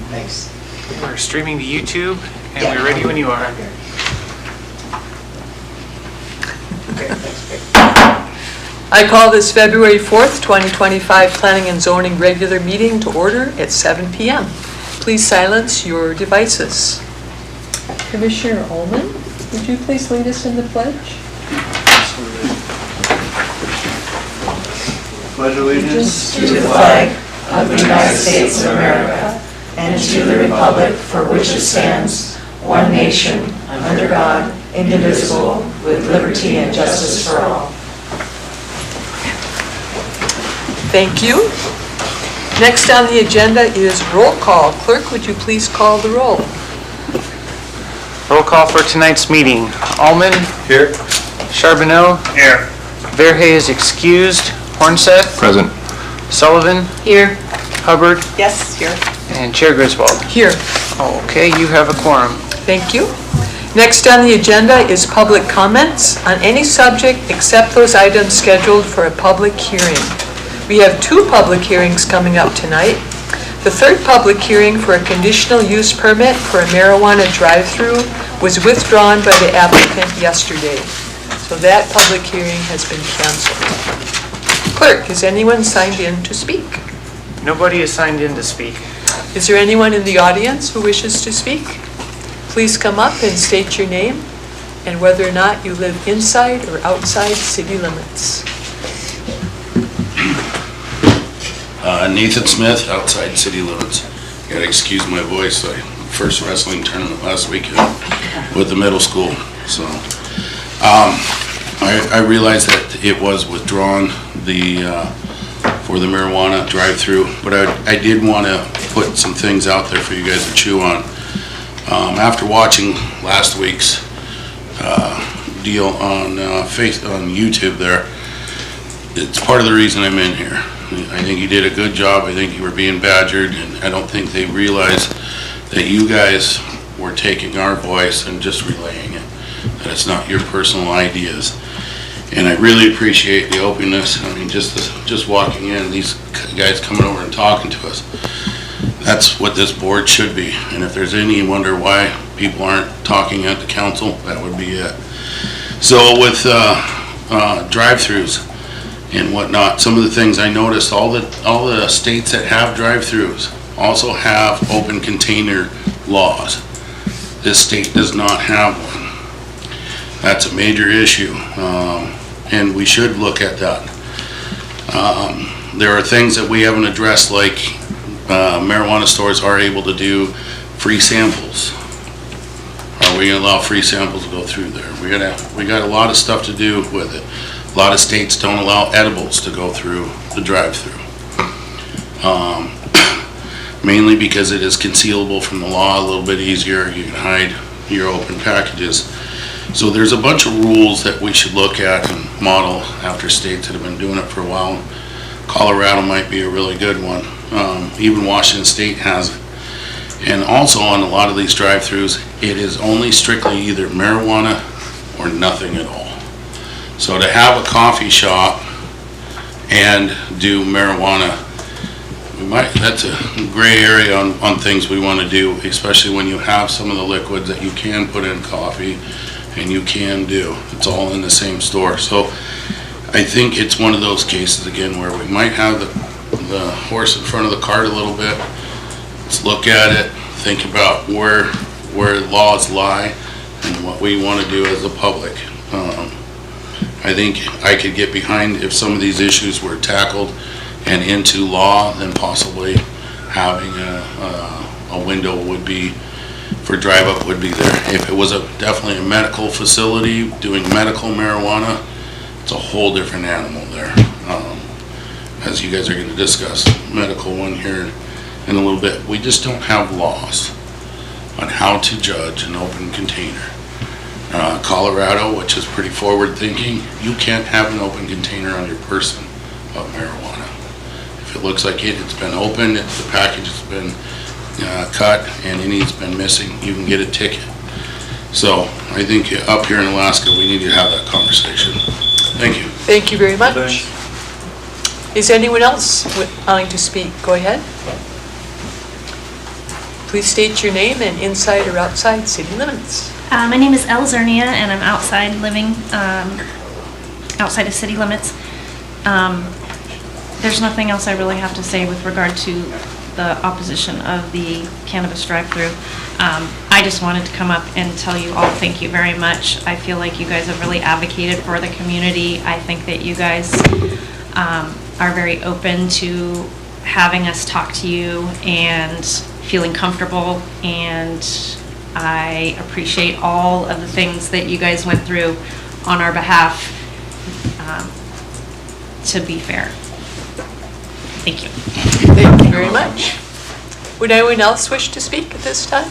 Thanks. We're streaming to YouTube, and we're ready when you are. Okay, thanks, Vic. I call this February 4th, 2025 Planning and Zoning regular meeting to order at 7 p.m. Please silence your devices. Commissioner Ullman, would you please lead us in the pledge? Pledge allegiance To the flag of the United States of America and to the republic for which it stands, one nation, under God, indivisible, with liberty and justice for all. Thank you. Next on the agenda is roll call. Clerk, would you please call the roll? Roll call for tonight's meeting. Allman, here. Charbonneau, Here. Verhey is excused, Hornseth, Present. Sullivan, Here. Hubbard, Yes, here. and Chair Griswold. Here. Okay, you have a quorum. Thank you. Next on the agenda is public comments on any subject except those items scheduled for a public hearing. We have two public hearings coming up tonight. The third public hearing for a conditional use permit for a marijuana drive-through was withdrawn by the applicant yesterday. So that public hearing has been canceled. Clerk, has anyone signed in to speak? Nobody is signed in to speak. Is there anyone in the audience who wishes to speak? Please come up and state your name and whether or not you live inside or outside city limits. Nathan Smith, outside city limits. Gotta excuse my voice. First wrestling tournament last weekend with the middle school. So I realized that it was withdrawn for the marijuana drive-through, but I did want to put some things out there for you guys to chew on. After watching last week's deal on YouTube there, it's part of the reason I'm in here. I think you did a good job. I think you were being badgered, and I don't think they realized that you guys were taking our voice and just relaying it, that it's not your personal ideas. And I really appreciate the openness. I mean, just walking in, these guys coming over and talking to us. That's what this board should be. And if there's any wonder why people aren't talking at the council, that would be it. So with drive-throughs and whatnot, some of the things I noticed, all the states that have drive-throughs also have open container laws. This state does not have one. That's a major issue, and we should look at that. There are things that we haven't addressed, like marijuana stores are able to do free samples. Are we gonna allow free samples to go through there? We got a lot of stuff to do with it. A lot of states don't allow edibles to go through the drive-through. Mainly because it is concealable from the law a little bit easier. You can hide your open packages. So there's a bunch of rules that we should look at and model after states that have been doing it for a while. Colorado might be a really good one. Even Washington State has it. And also on a lot of these drive-throughs, it is only strictly either marijuana or nothing at all. So to have a coffee shop and do marijuana, that's a gray area on things we want to do, especially when you have some of the liquids that you can put in coffee and you can do. It's all in the same store. So I think it's one of those cases again where we might have the horse in front of the cart a little bit. Let's look at it, think about where laws lie and what we want to do as a public. I think I could get behind if some of these issues were tackled and into law, then possibly having a window would be, for drive-up would be there. If it was definitely a medical facility doing medical marijuana, it's a whole different animal there. As you guys are going to discuss, medical one here in a little bit. We just don't have laws on how to judge an open container. Colorado, which is pretty forward-thinking, you can't have an open container on your person of marijuana. If it looks like it's been opened, if the package has been cut and any's been missing, you can get a ticket. So I think up here in Alaska, we need to have that conversation. Thank you. Thank you very much. Thanks. Is anyone else wanting to speak? Go ahead. Please state your name and inside or outside city limits. My name is Elle Zernia, and I'm outside living outside of city limits. There's nothing else I really have to say with regard to the opposition of the cannabis drive-through. I just wanted to come up and tell you all thank you very much. I feel like you guys have really advocated for the community. I think that you guys are very open to having us talk to you and feeling comfortable, and I appreciate all of the things that you guys went through on our behalf to be fair. Thank you. Thank you very much. Would anyone else wish to speak at this time?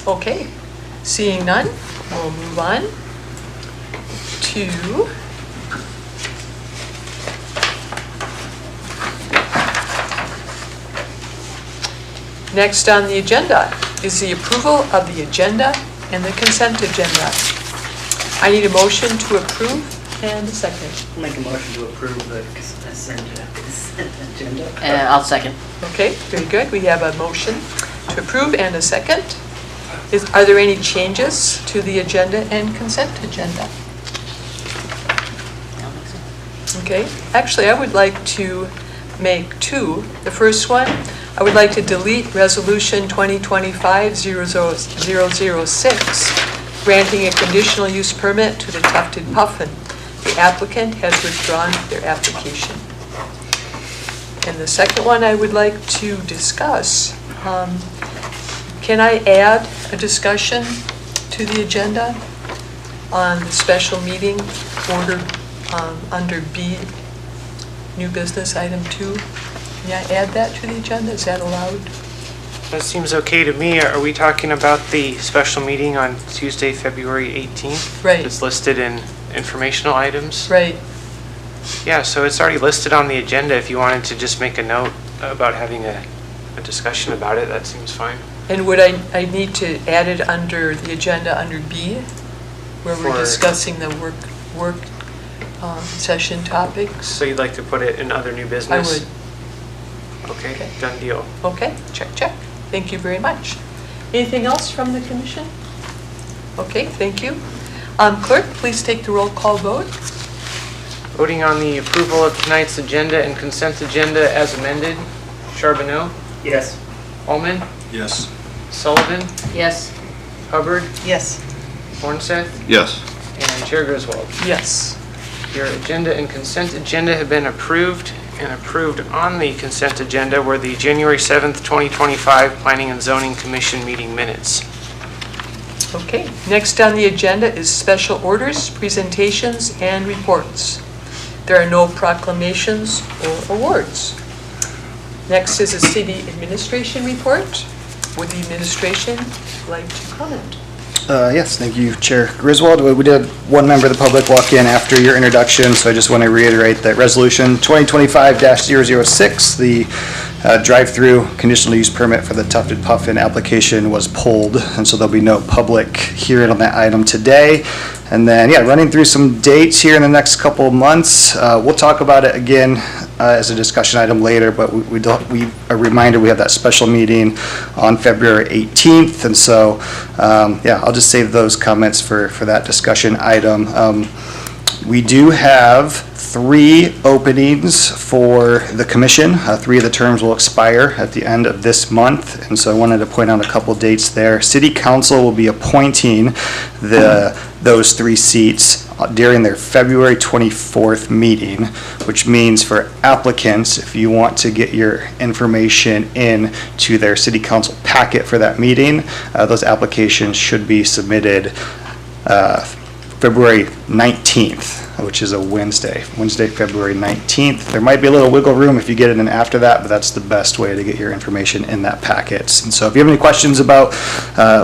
Okay, seeing none, we'll move on to next on the agenda is the approval of the agenda and the consent agenda. I need a motion to approve and a second. Make a motion to approve the consent agenda. I'll second. Okay, very good. We have a motion to approve and a second. Are there any changes to the agenda and consent agenda? Okay, actually, I would like to make two. The first one, I would like to delete Resolution 2025-0006, granting a conditional use permit to the Tufted Puffin. The applicant has withdrawn their application. And the second one I would like to discuss, can I add a discussion to the agenda on the special meeting order under B, new business item 2? Can I add that to the agenda? Is that allowed? That seems okay to me. Are we talking about the special meeting on Tuesday, February 18th? Right. It's listed in informational items? Right. Yeah, so it's already listed on the agenda. If you wanted to just make a note about having a discussion about it, that seems fine. And would I need to add it under the agenda under B, where we're For- discussing the work session topics? So you'd like to put it in other new I business? would. Okay, Okay. done deal. Okay, check, check. Thank you very much. Anything else from the commission? Okay, thank you. Clerk, please take the roll call vote. Voting on the approval of tonight's agenda and consent agenda as amended. Charbonneau, Yes. Allman, Yes. Sullivan, Yes. Hubbard, Yes. Hornseth, Yes. and Chair Griswold. Yes. Your agenda and consent agenda have been approved, and approved on the consent agenda were the January 7th, 2025 Planning and Zoning Commission meeting minutes. Okay, next on the agenda is special orders, presentations, and reports. There are no proclamations or awards. Next is a city administration report. Would the administration like to comment? Yes, thank you, Chair Griswold. We did have one member of the public walk in after your introduction, so I just want to reiterate that Resolution 2025-006, the drive-through conditional use permit for the Tufted Puffin application was pulled, and so there'll be no public hearing on that item today. And then, yeah, running through some dates here in the next couple of months. We'll talk about it again as a discussion item later, but a reminder, we have that special meeting on February 18th, and so, yeah, I'll just save those comments for that discussion item. We do have 3 openings for the commission. 3 of the terms will expire at the end of this month, and so I wanted to point out a couple dates there. City Council will be appointing those 3 seats during their February 24th meeting, which means for applicants, if you want to get your information in to their City Council packet for that meeting, those applications should be submitted February 19th, which is a Wednesday, February 19th. There might be a little wiggle room if you get it in after that, but that's the best way to get your information in that packet. And so if you have any questions about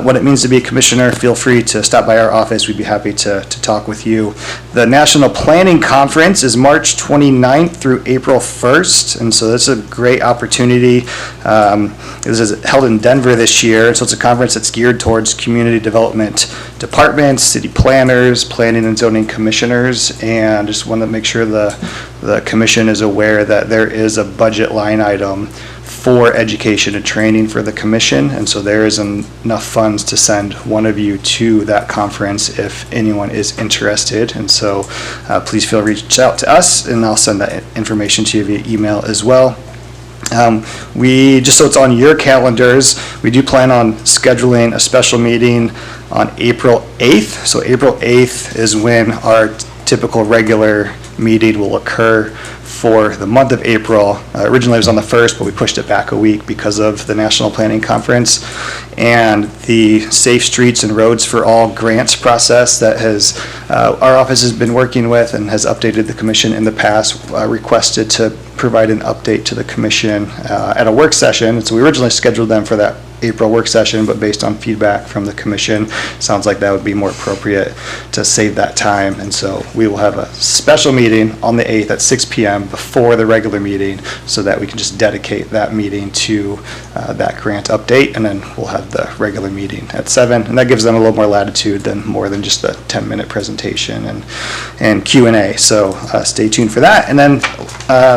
what it means to be a commissioner, feel free to stop by our office. We'd be happy to talk with you. The National Planning Conference is March 29th through April 1st, and so that's a great opportunity. This is held in Denver this year, so it's a conference that's geared towards community development departments, city planners, planning and zoning commissioners, and just want to make sure the commission is aware that there is a budget line item for education and training for the commission, and so there is enough funds to send one of you to that conference if anyone is interested. And so please feel reach out to us, and I'll send that information to you via email as well. We, just so it's on your calendars, we do plan on scheduling a special meeting on April 8th. So April 8th is when our typical regular meeting will occur for the month of April. Originally it was on the 1st, but we pushed it back a week because of the National Planning Conference. And the Safe Streets and Roads for All grants process that our office has been working with and has updated the commission in the past, requested to provide an update to the commission at a work session. So we originally scheduled them for that April work session, but based on feedback from the commission, sounds like that would be more appropriate to save that time. And so we will have a special meeting on the 8th at 6 p.m. before the regular meeting, so that we can just dedicate that meeting to that grant update, and then we'll have the regular meeting at 7. And that gives them a little more latitude than more than just a 10-minute presentation and Q&A. So stay tuned for that. And then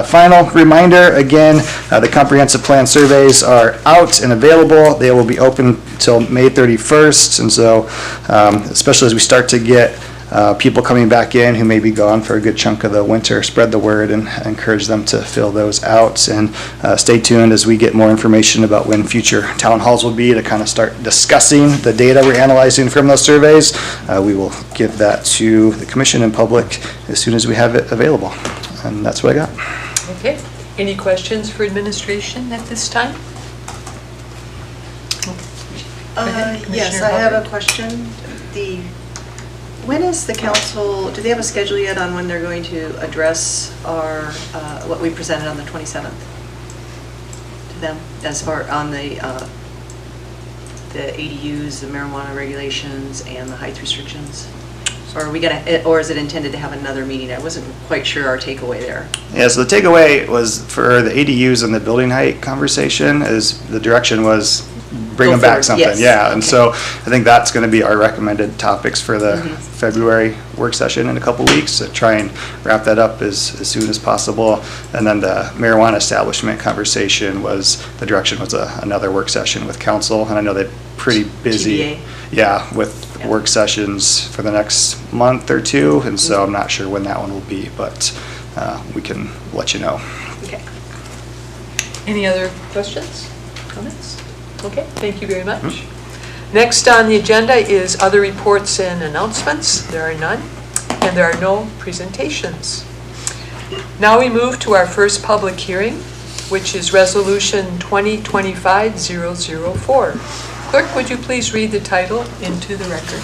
final reminder, again, the comprehensive plan surveys are out and available. They will be open till May 31st, and so especially as we start to get people coming back in who may be gone for a good chunk of the winter, spread the word and encourage them to fill those out. And stay tuned as we get more information about when future town halls will be, to kind of start discussing the data we're analyzing from those surveys. We will give that to the commission and public as soon as we have it available. And that's what I got. Okay. Any questions for administration at this time? Yes, I have a question. When is the council, do they have a schedule yet on when they're going to address our, what we presented on the 27th to them, as far on the ADUs, the marijuana regulations, and the height restrictions? Or are we gonna, or is it intended to have another meeting? I wasn't quite sure our takeaway there. Yeah, so the takeaway was for the ADUs and the building height conversation, is the direction was bring Go them back forward, something. yes. Yeah, and Okay. so I think that's going to be our recommended topics for the February work session in a couple weeks, to try and wrap that up as soon as possible. And then the marijuana establishment conversation was, the direction was another work session with council, and I know they're pretty busy. TBA. Yeah, with Yeah. work sessions for the next month or two, and so I'm not sure when that one will be, but we can let you know. Okay. Any other questions, comments? Okay, thank you very much. Next on the agenda is other reports and announcements. There are none, and there are no presentations. Now we move to our first public hearing, which is Resolution 2025-004. Clerk, would you please read the title into the record?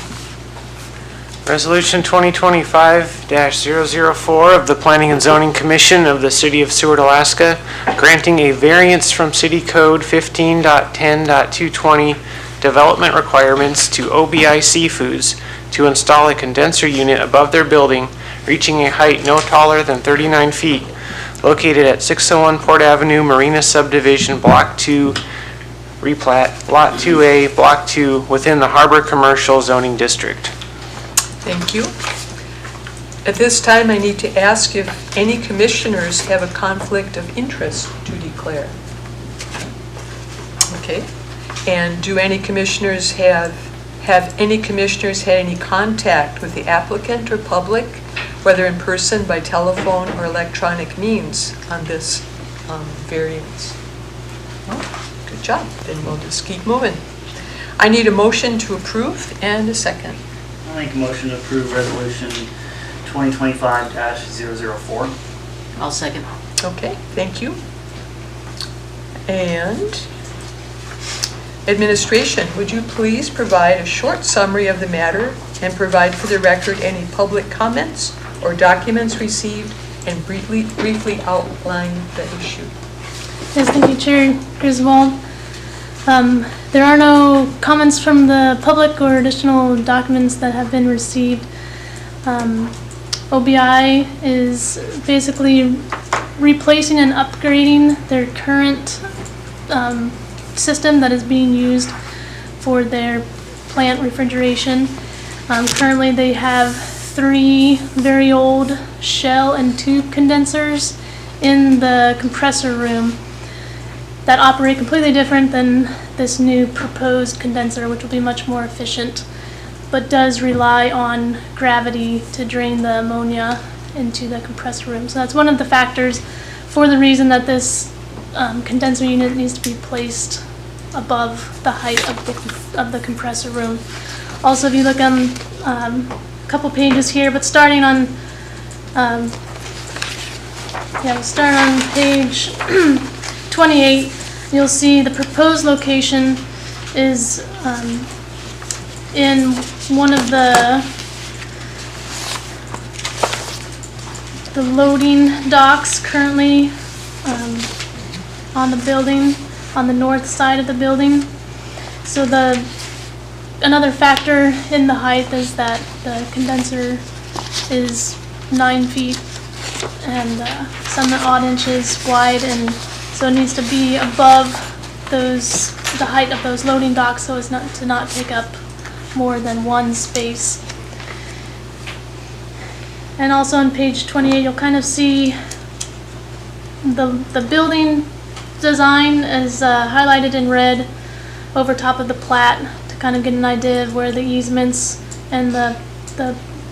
Resolution 2025-004 of the Planning and Zoning Commission of the City of Seward, Alaska, granting a variance from City Code 15.10.220 development requirements to OBI Seafoods to install a condenser unit above their building, reaching a height no taller than 39 feet, located at 601 Port Avenue, Marina Subdivision, Block 2, replat, Lot 2A, Block 2, within the Harbor Commercial Zoning District. Thank you. At this time, I need to ask if any commissioners have a conflict of interest to declare. Okay. And do any commissioners have any commissioners had any contact with the applicant or public, whether in person, by telephone, or electronic means on this variance? Oh, good job. Then we'll just keep moving. I need a motion to approve and a second. I'll make a motion to approve resolution 2025-004. I'll second. Okay, thank you. And administration, would you please provide a short summary of the matter and provide for the record any public comments or documents received, and briefly outline the issue? Yes, thank you, Chair Griswold. There are no comments from the public or additional documents that have been received. OBI is basically replacing and upgrading their current system that is being used for their plant refrigeration. Currently they have 3 very old shell and tube condensers in the compressor room that operate completely different than this new proposed condenser, which will be much more efficient, but does rely on gravity to drain the ammonia into the compressor room. So that's one of the factors for the reason that this condenser unit needs to be placed above the height of the compressor room. Also, if you look on a couple pages here, but starting on, we'll start on page 28, you'll see the proposed location is in one of the loading docks currently on the building, on the north side of the building. So another factor in the height is that the condenser is 9 feet and some odd inches wide, and so it needs to be above the height of those loading docks so as to not take up more than one space. And also on page 28, you'll kind of see the building design is highlighted in red over top of the plat to kind of get an idea of where the easements and the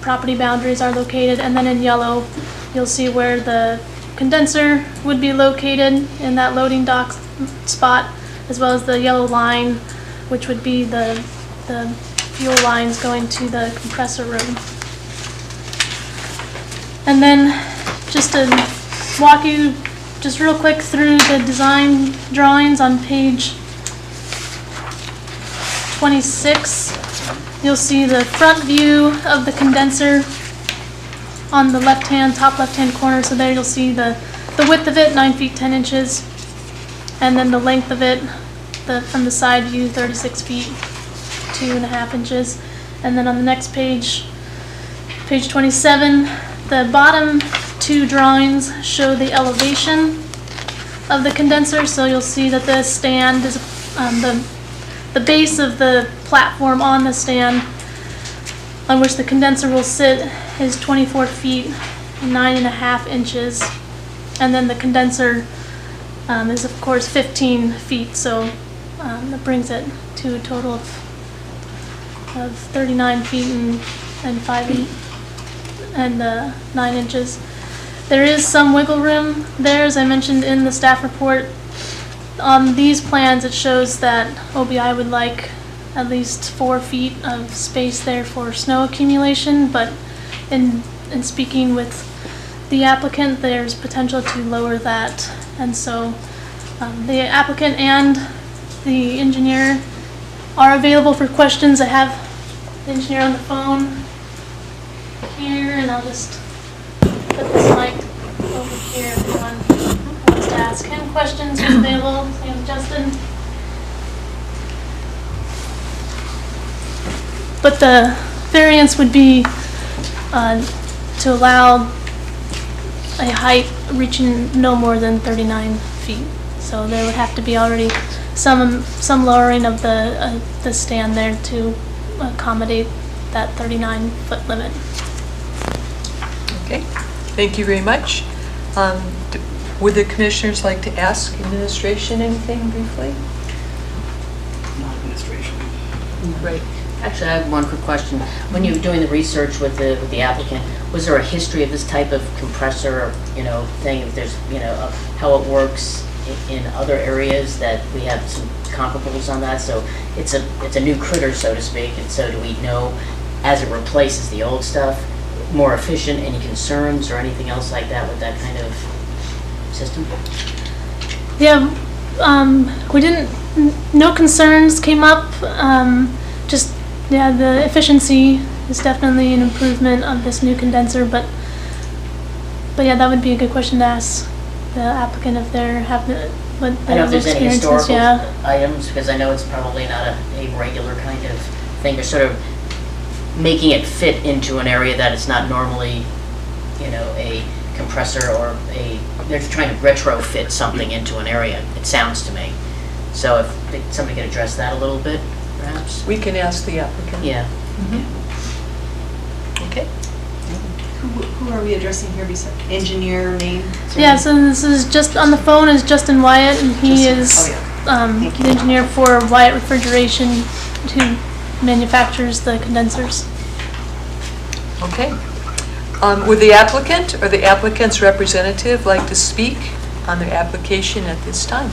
property boundaries are located. And then in yellow, you'll see where the condenser would be located in that loading dock spot, as well as the yellow line, which would be the fuel lines going to the compressor room. And then just to walk you just real quick through the design drawings on page 26, you'll see the front view of the condenser on the top left-hand corner. So there you'll see the width of it, 9 feet 10 inches, and then the length of it, from the side view, 36 feet 2.5 inches. And then on the next page, page 27, the bottom 2 drawings show the elevation of the condenser. So you'll see that the stand is the base of the platform on the stand on which the condenser will sit is 24 feet 9.5 inches, and then the condenser is of course 15 feet, so that brings it to a total of 39 feet and 9 inches. There is some wiggle room there, as I mentioned in the staff report. On these plans, it shows that OBI would like at least 4 feet of space there for snow accumulation, but in speaking with the applicant, there's potential to lower that. And so the applicant and the engineer are available for questions. I have the engineer on the phone here, and I'll just put this mic over here if anyone wants to ask him questions. He's available. His name is Justin. But the variance would be to allow a height reaching no more than 39 feet. So there would have to be already some lowering of the stand there to accommodate that 39-foot limit. Okay, thank you very much. Would the commissioners like to ask administration anything briefly? Not administration. Right. Actually, I have one quick question. When you were doing the research with the applicant, was there a history of this type of compressor, thing? If there's, of how it works in other areas, that we have some comparables on that? So it's a new critter, so to speak. And so do we know, as it replaces the old stuff, more efficient? Any concerns or anything else like that with that kind of system? Yeah, we didn't. No concerns came up. The efficiency is definitely an improvement of this new condenser, but yeah, that would be a good question to ask the applicant if they're having what I know if there's any historical yeah. items, because I know it's probably not a regular kind of thing. They're sort of making it fit into an area that it's not normally, a compressor or they're trying to retrofit something into an area, it sounds to me. So if somebody could address that a little bit, perhaps? We can ask the applicant. Yeah. Okay. Who are we addressing here besides engineer name? Yeah, so this is just, on the phone is Justin Wyatt, and he is the engineer for Wyatt Refrigeration, who manufactures the condensers. Okay. Would the applicant or the applicant's representative like to speak on their application at this time?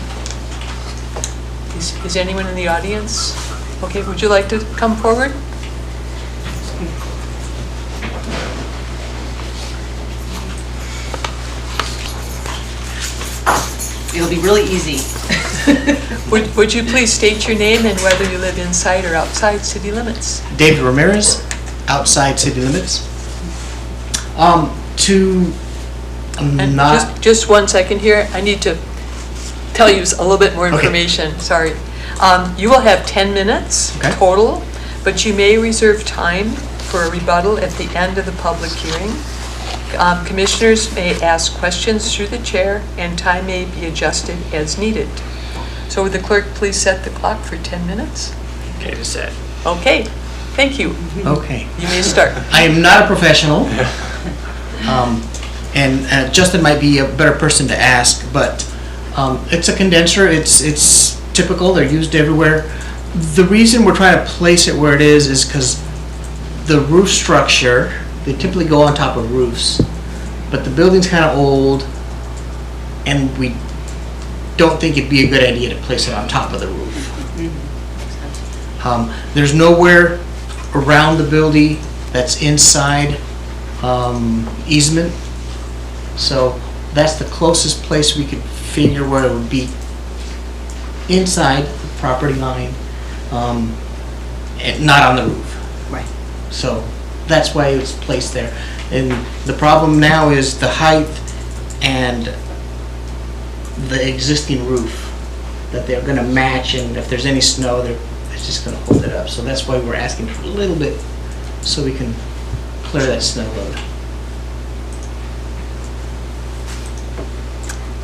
Is anyone in the audience? Okay, would you like to come forward? It'll be really easy. Would you please state your name and whether you live inside or outside city limits? David Ramirez, outside city limits. And Not, just 1 second here, I need to tell you a little bit more Okay. information, sorry. You will have 10 minutes Okay. total, but you may reserve time for a rebuttal at the end of the public hearing. Commissioners may ask questions through the chair, and time may be adjusted as needed. So would the clerk please set the clock for 10 minutes? Okay, to set. Okay, thank you. okay. You may start. I am not a professional. And Justin might be a better person to ask, but it's a condenser. It's typical. They're used everywhere. The reason we're trying to place it where it is because the roof structure, they typically go on top of roofs, but the building's kind of old, and we don't think it'd be a good idea to place it on top of the roof. There's nowhere around the building that's inside easement, so that's the closest place we could figure where it would be inside the property line, and not on the roof. Right. So that's why it's placed there. And the problem now is the height and the existing roof that they're gonna match, and if there's any snow, it's just gonna hold it up. So that's why we're asking for a little bit, so we can clear that snow load.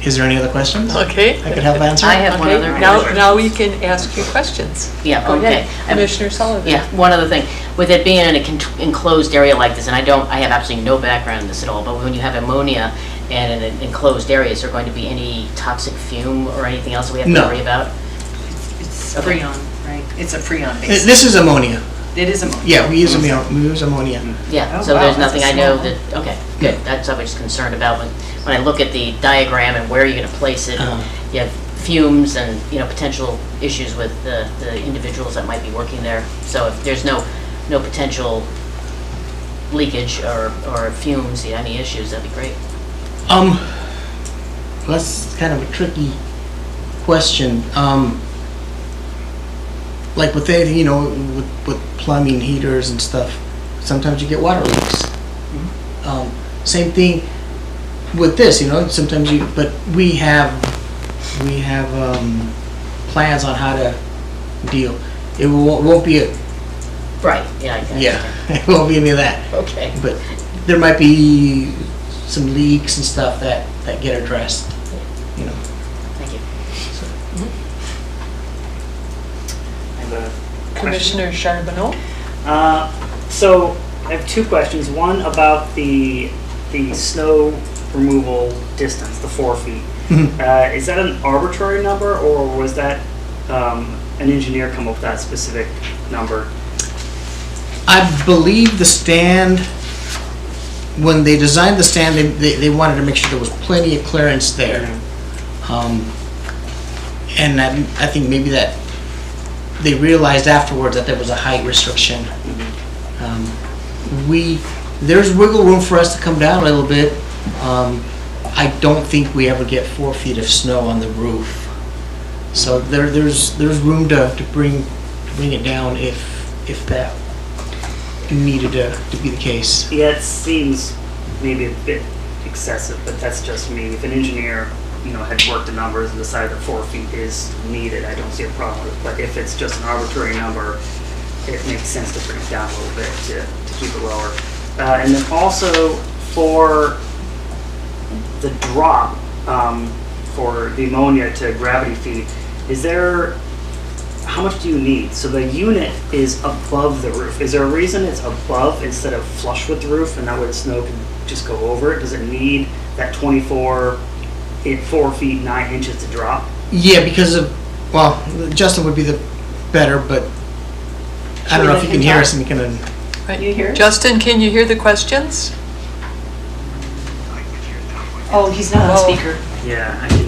Is there any other questions Okay. I could help answer? I have one Okay, other. now we can ask you questions. Yeah, Go ahead, okay. Commissioner Sullivan. Yeah, one other thing. With it being in an enclosed area like this, and I have absolutely no background in this at all, but when you have ammonia and in an enclosed area, is there going to be any toxic fume or anything else that we have to No. worry about? It's Freon, right? It's a Freon base. This is ammonia. It is ammonia. Yeah, we use ammonia. Yeah, Oh, so wow, there's that's a nothing I know small that, okay, good. That's what I was concerned about. When I look at the diagram and where you're going to place it, you have fumes and, potential issues with the individuals that might be working there. So if there's no potential leakage or fumes, any issues, that'd be great. That's kind of a tricky question. Like with anything, with plumbing, heaters and stuff, sometimes you get water leaks. Same thing with this, sometimes but we have plans on how to deal. It won't be Right, yeah. it won't be any of that. Okay. But there might be some leaks and stuff that get addressed, Thank you. Commissioner Charbonneau? So I have two questions. One about the snow removal distance, the 4 feet. Is that an arbitrary number, or was that an engineer come up with that specific number? I believe the stand, when they designed the stand, they wanted to make sure there was plenty of clearance there. And I think maybe that they realized afterwards that there was a height restriction. There's wiggle room for us to come down a little bit. I don't think we ever get 4 feet of snow on the roof. So there's room to bring it down if that needed to be the case. Yeah, it seems maybe a bit excessive, but that's just me. If an engineer, had worked the numbers and decided that 4 feet is needed, I don't see a problem with it. But if it's just an arbitrary number, it makes sense to bring it down a little bit to keep it lower. And then also for the drop for the ammonia to gravity feed, is there how much do you need? So the unit is above the roof. Is there a reason it's above instead of flush with the roof, and that way the snow can just go over it? Does it need that 4 feet 9 inches to drop? Yeah, because of, well, Justin would be the better, but I don't know if you can hear us and you can. You hear? Justin, can you hear the questions? Oh, he's not on speaker. Yeah, I can.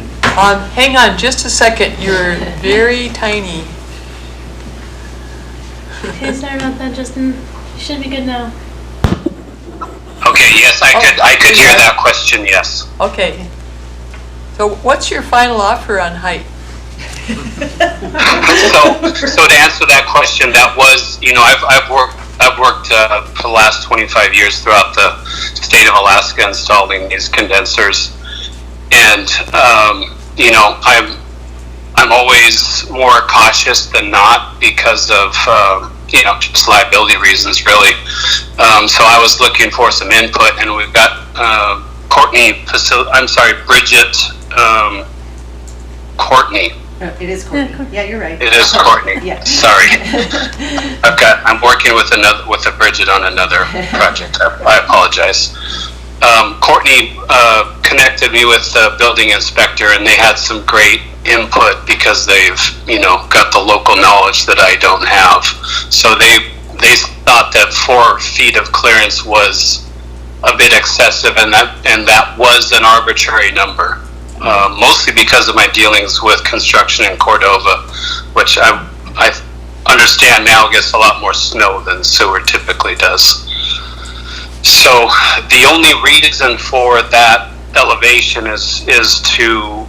Hang on just a second, you're very tiny. Okay, sorry about that, Justin. You should be good now. Okay, yes, I could hear that question, yes. Okay. So what's your final offer on height? So to answer that question, that was, I've worked for the last 25 years throughout the state of Alaska installing these condensers, and I'm always more cautious than not because of just liability reasons, really. So I was looking for some input, and we've got Bridget Courtney. No, it is Courtney. Yeah, you're right. It is Courtney. Yeah. Sorry. I'm working with a Bridget on another project. I apologize. Courtney connected me with the building inspector, and they had some great input because they've got the local knowledge that I don't have. So they thought that 4 feet of clearance was a bit excessive, and that was an arbitrary number. Mostly because of my dealings with construction in Cordova, which I understand now gets a lot more snow than Seward typically does. So the only reason for that elevation is to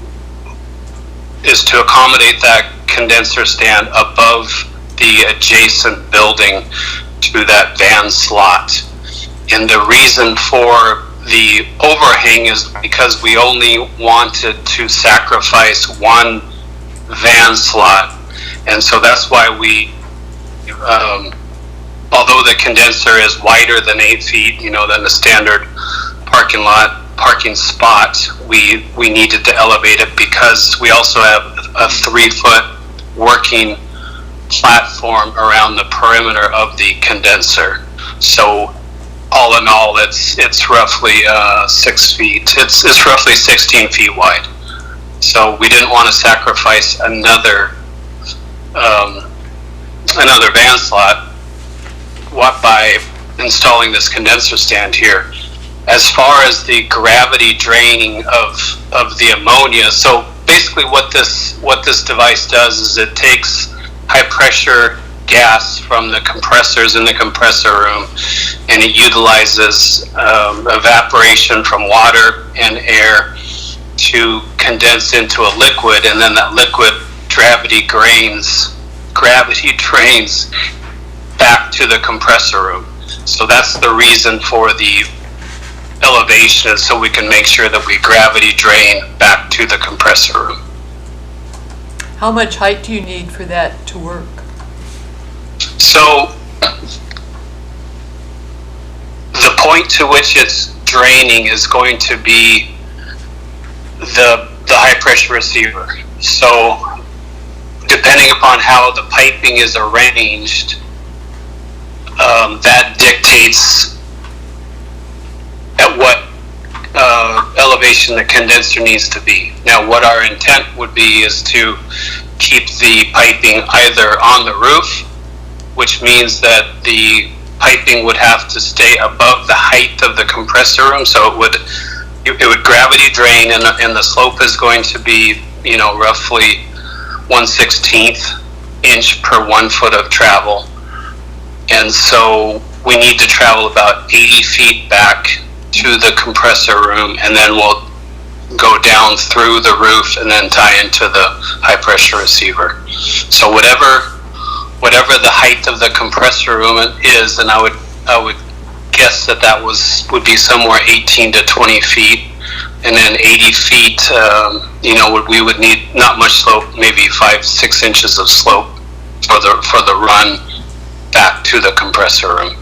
accommodate that condenser stand above the adjacent building to that van slot. And the reason for the overhang is because we only wanted to sacrifice one van slot, and so that's why we, although the condenser is wider than 8 feet, than the standard parking spot, we needed to elevate it because we also have a 3-foot working platform around the perimeter of the condenser. So all in all, it's roughly 6 feet. It's roughly 16 feet wide. So we didn't want to sacrifice another van slot by installing this condenser stand here. As far as the gravity draining of the ammonia, so basically what this device does is it takes high pressure gas from the compressors in the compressor room, and it utilizes evaporation from water and air to condense into a liquid, and then that liquid gravity drains back to the compressor room. So that's the reason for the elevation, is so we can make sure that we gravity drain back to the compressor room. How much height do you need for that to work? So the point to which it's draining is going to be the high pressure receiver. So depending upon how the piping is arranged, that dictates at what elevation the condenser needs to be. Now, what our intent would be is to keep the piping either on the roof, which means that the piping would have to stay above the height of the compressor room, so it would gravity drain, and the slope is going to be, roughly 1/16 inch per 1 foot of travel. And so we need to travel about 80 feet back to the compressor room, and then we'll go down through the roof and then tie into the high pressure receiver. So whatever the height of the compressor room is, and I would guess that would be somewhere 18 to 20 feet, and then 80 feet, we would need not much slope, maybe 5-6 inches of slope for the run back to the compressor room.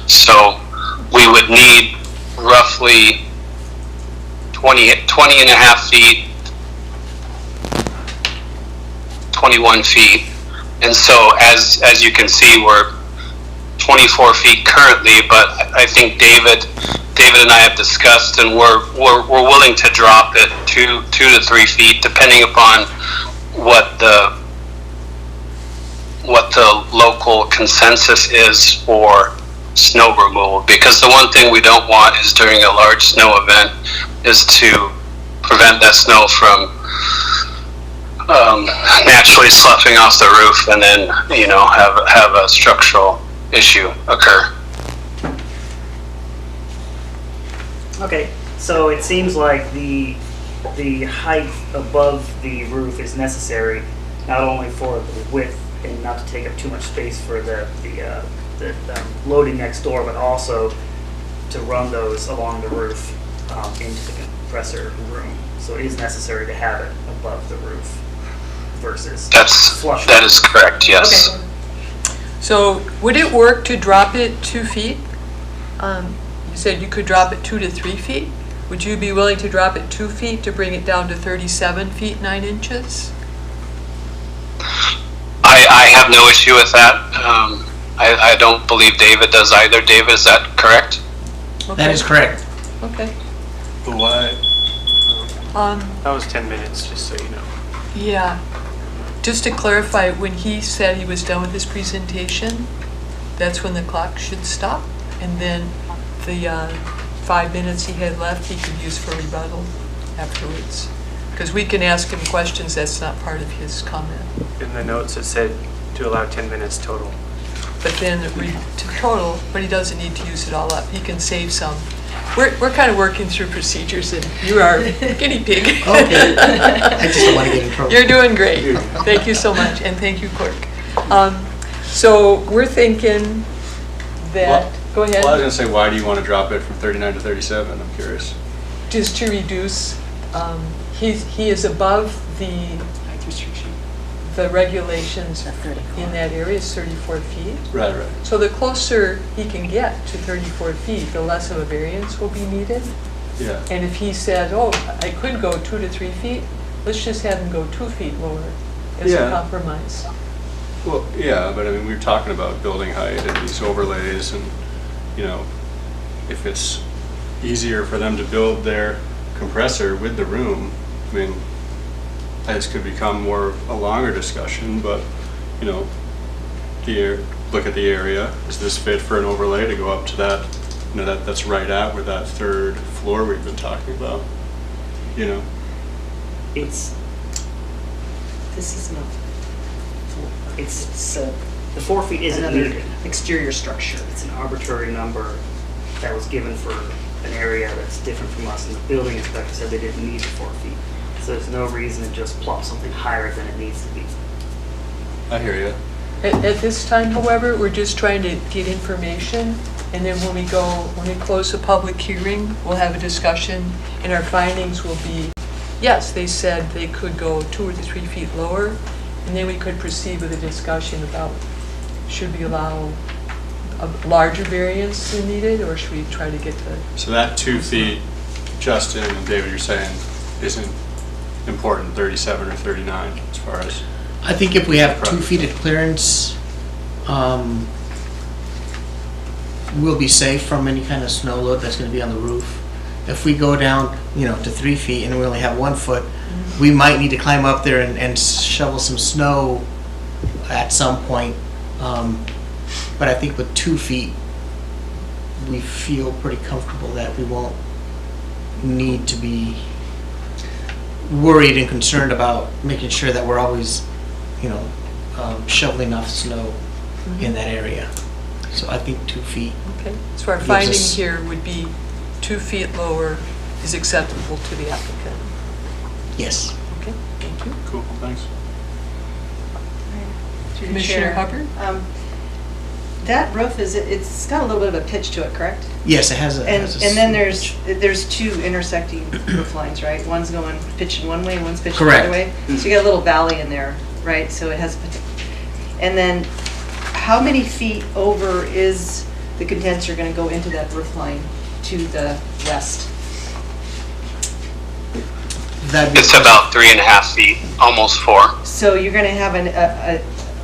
So we would need roughly 20 and a half feet, 21 feet, And so as you can see, we're 24 feet currently, but I think David and I have discussed, and we're willing to drop it 2 to 3 feet, depending upon what the local consensus is for snow removal. Because the one thing we don't want is during a large snow event is to prevent that snow from naturally sloughing off the roof and then, have a structural issue occur. Okay, so it seems like the height above the roof is necessary, not only for the width and not to take up too much space for the loading next door, but also to run those along the roof into the compressor room. So it is necessary to have it above the roof versus flush. That is correct, yes. Okay. So would it work to drop it 2 feet? You said you could drop it 2 to 3 feet. Would you be willing to drop it 2 feet to bring it down to 37 feet 9 inches? I have no issue with that. I don't believe David does either. David, is that correct? That is correct. Okay. What? Um, That was 10 minutes, just so you know. yeah. Just to clarify, when he said he was done with his presentation, that's when the clock should stop, and then the 5 minutes he had left, he could use for rebuttal afterwards. Because we can ask him questions, that's not part of his comment. In the notes, it said to allow 10 minutes total. But then to total, but he doesn't need to use it all up. He can save some. We're kind of working through procedures, and you are guinea pig. Okay. I just don't want to get in trouble. You're doing great. Thank you so much, and thank you, Clerk. So we're thinking that, go ahead. Well, I was going to say, why do you want to drop it from 39 to 37? I'm curious. Just to reduce, he is above the regulations in that area is 34 feet. Right. So the closer he can get to 34 feet, the less of a variance will be needed. Yeah. And if he said, oh, I could go 2 to 3 feet, let's just have him go 2 feet lower as a compromise. Well, yeah, but I mean, we were talking about building height and these overlays, and, if it's easier for them to build their compressor with the room, I mean, this could become more a longer discussion, but, look at the area. Is this fit for an overlay to go up to that, that's right at where that third floor we've been talking about, This is not. It's the 4 feet isn't needed. Exterior structure. It's an arbitrary number that was given for an area that's different from us, and the building inspector said they didn't need the 4 feet. So there's no reason to just plop something higher than it needs to be. I hear you. At this time, however, we're just trying to get information, and then when we close the public hearing, we'll have a discussion, and our findings will be, yes, they said they could go 2 or 3 feet lower, and then we could proceed with a discussion about should we allow a larger variance than needed, or should we try to get to... So that 2 feet, Justin and David, you're saying isn't important, 37 or 39 as far as... I think if we have 2 feet of clearance, we'll be safe from any kind of snow load that's going to be on the roof. If we go down, to 3 feet and we only have 1 foot, we might need to climb up there and shovel some snow at some point. But I think with 2 feet, we feel pretty comfortable that we won't need to be worried and concerned about making sure that we're always, shoveling enough snow in that area. So I think 2 feet. Okay, so our finding here would be 2 feet lower is acceptable to the applicant. Yes. Okay, thank you. Cool, thanks. Commissioner Hubbard? That roof it's got a little bit of a pitch to it, correct? Yes, it has a... And then there's 2 intersecting roof lines, right? One's going pitching one way, and one's pitching the other way. So you got a little valley in there, right? So it has, and then how many feet over is the condenser going to go into that roof line to the west? It's about 3.5 feet, almost 4. So you're going to have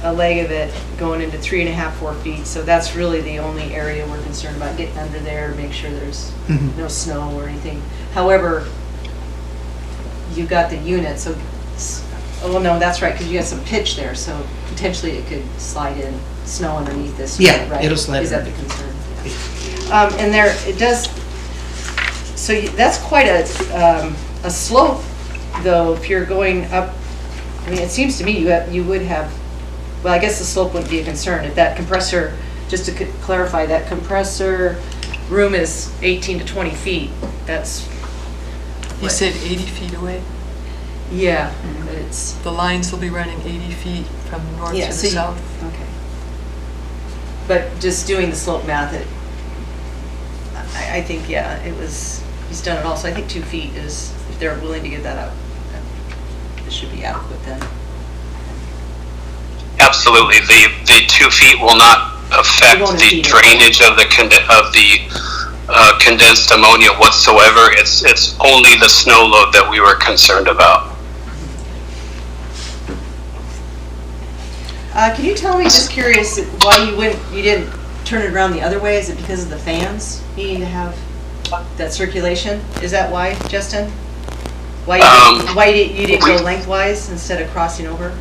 a leg of it going into 3.5, 4 feet. So that's really the only area we're concerned about, getting under there, make sure there's no snow or anything. However, you got the unit, so, oh no, that's right, because you got some pitch there, so potentially it could slide in snow underneath this. Yeah, right? it'll slide Is that the underneath. concern? And there, it does, so that's quite a slope, though, if you're going up. I mean, it seems to me you would have, well, I guess the slope wouldn't be a concern. If that compressor, just to clarify, that compressor room is 18 to 20 feet. That's, You said 80 feet away? yeah, but it's, The lines will be running 80 feet from north to yeah, the so south? okay. But just doing the slope math, I think, yeah, he's done it all. So I think 2 feet is, if they're willing to give that up, it should be adequate then. Absolutely. The 2 feet will not affect won't the impede it. drainage of the condensed ammonia whatsoever. It's only the snow load that we were concerned about. Can you tell me, just curious, why you didn't turn it around the other way? Is it because of the fans needing to have that circulation? Is that why, Justin? Why you didn't go lengthwise instead of crossing over?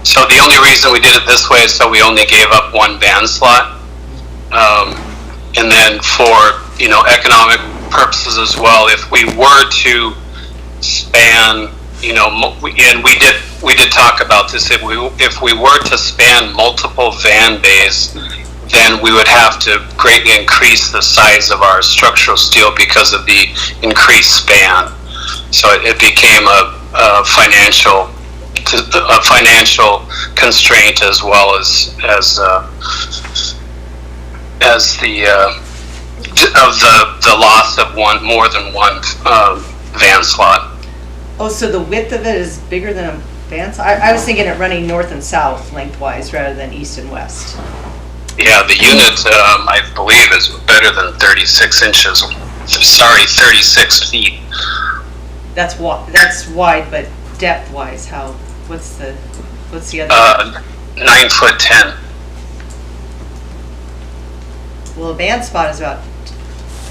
So the only reason we did it this way is so we only gave up one van slot. And then for, economic purposes as well, if we were to span, and we did talk about this, if we were to span multiple van bays, then we would have to greatly increase the size of our structural steel because of the increased span. So it became a financial constraint as well as the loss of more than one van slot. Oh, so the width of it is bigger than a van? I was thinking it running north and south lengthwise rather than east and west. Yeah, the unit, I believe, is better than 36 inches. Sorry, 36 feet. That's wide, but depth-wise, what's the other? 9'10". Well, a van spot is about,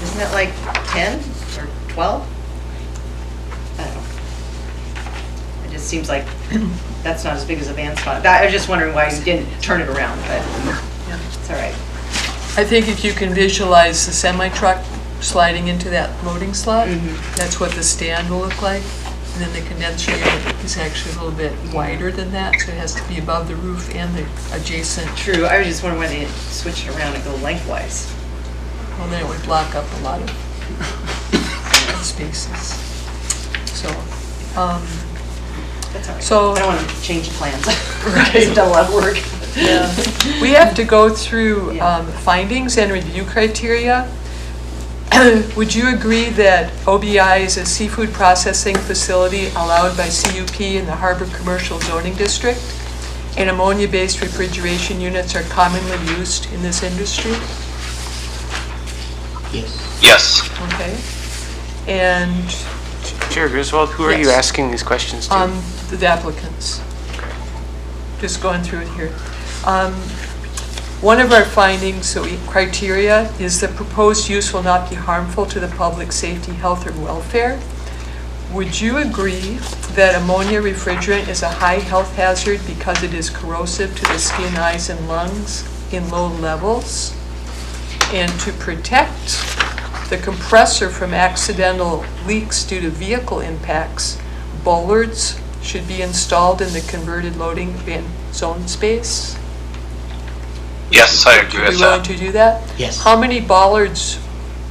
isn't that like 10 or 12? I don't know. It just seems like that's not as big as a van spot. I was just wondering why you didn't turn it around, but it's all right. I think if you can visualize the semi-truck sliding into that loading slot, that's what the stand will look like. And then the condenser unit is actually a little bit wider than that, so it has to be above the roof and the adjacent. True, I was just wondering why they didn't switch it around and go lengthwise. Well, then it would block up a lot of spaces. So, That's all right. So- I don't want to change plans. It's done a lot of work. yeah. We have to go through Yeah. findings and review criteria. Would you agree that OBI is a seafood processing facility allowed by CUP in the Harbor Commercial Zoning District, and ammonia-based refrigeration units are commonly used in this industry? Yes. Okay. And Chair Griswold, who are you Yes. asking these questions to? the applicants. Just going through it here. One of our findings, criteria, is that proposed use will not be harmful to the public safety, health, or welfare. Would you agree that ammonia refrigerant is a high health hazard because it is corrosive to the skin, eyes, and lungs in low levels? And to protect the compressor from accidental leaks due to vehicle impacts, bollards should be installed in the converted loading van zone space? Yes, I agree Would with you be willing that. to do that? Yes. How many bollards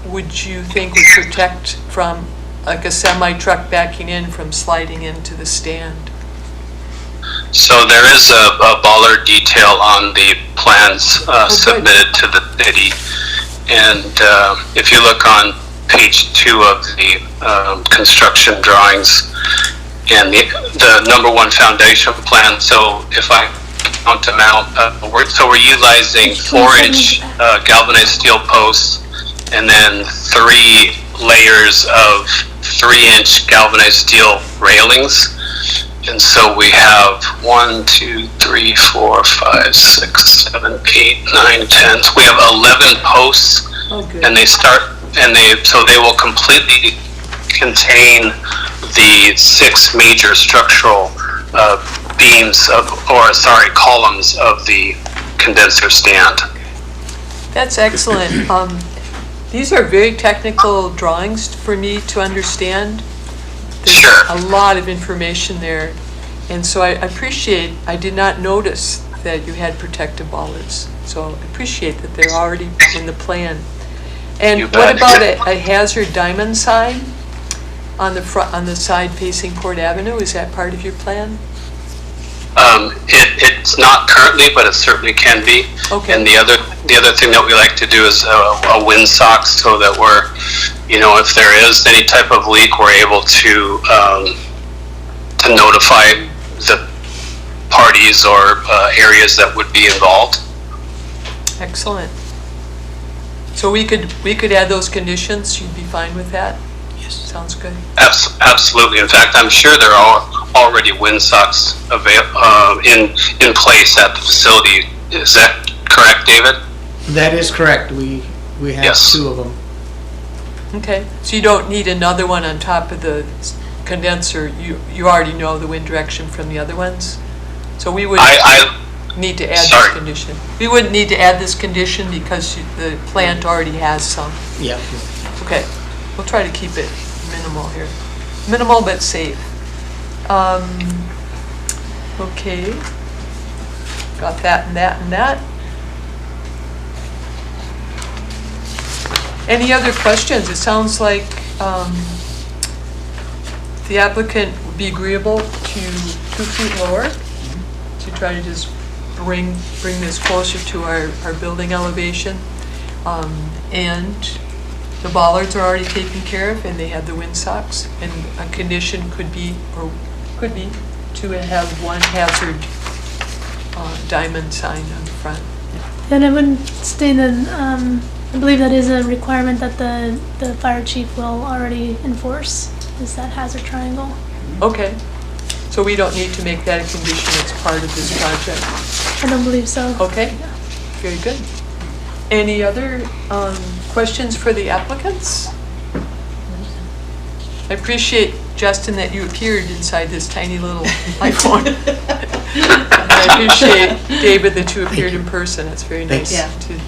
would you think would protect from, like a semi-truck backing in from sliding into the stand? So there is a bollard detail on the plans good. submitted to the city. And if you look on page 2 of the construction drawings and the number 1 foundation plan, so if I count them out, we're utilizing 4-inch galvanized steel posts and then 3 layers of 3-inch galvanized steel railings. And so we have 1, 2, 3, 4, 5, 6, 7, 8, 9, 10. So we have 11 posts, Oh, good. and so they will completely contain the 6 major structural columns of the condenser stand. That's excellent. These are very technical drawings for me to understand. There's Sure. a lot of information there. And so I appreciate, I did not notice that you had protective bollards. So I appreciate that they're already in the plan. And You what bet. about a hazard diamond sign on the front, on the side facing Port Avenue? Is that part of your plan? It's not currently, but it certainly can be. Okay. And the other thing that we like to do is a windsock, so that we're, if there is any type of leak, we're able to notify the parties or areas that would be involved. Excellent. So we could add those conditions, you'd be fine with that? Yes. Sounds good. Absolutely. In fact, I'm sure there are already windsocks in place at the facility. Is that correct, David? That is correct. We have Yes. 2 of them. Okay, so you don't need another one on top of the condenser, you already know the wind direction from the other ones? So we would need to add this Sorry. condition. We wouldn't need to add this condition because the plant already has some. Yeah. Okay, we'll try to keep it minimal here. Minimal but safe. Okay. Got that and that and that. Any other questions? It sounds like the applicant would be agreeable to 2 feet lower to try to just bring this closer to our building elevation. And the bollards are already taken care of, and they have the windsocks. And a condition could be to have one hazard diamond sign on the front. And I would state that, I believe that is a requirement that the fire chief will already enforce, is that hazard triangle. Okay, so we don't need to make that a condition as part of this project. I don't believe so. Okay, very good. Any other questions for the applicants? I appreciate, Justin, that you appeared inside this tiny little iPhone. And I appreciate, David, that you appeared in person. It's very nice Yeah. to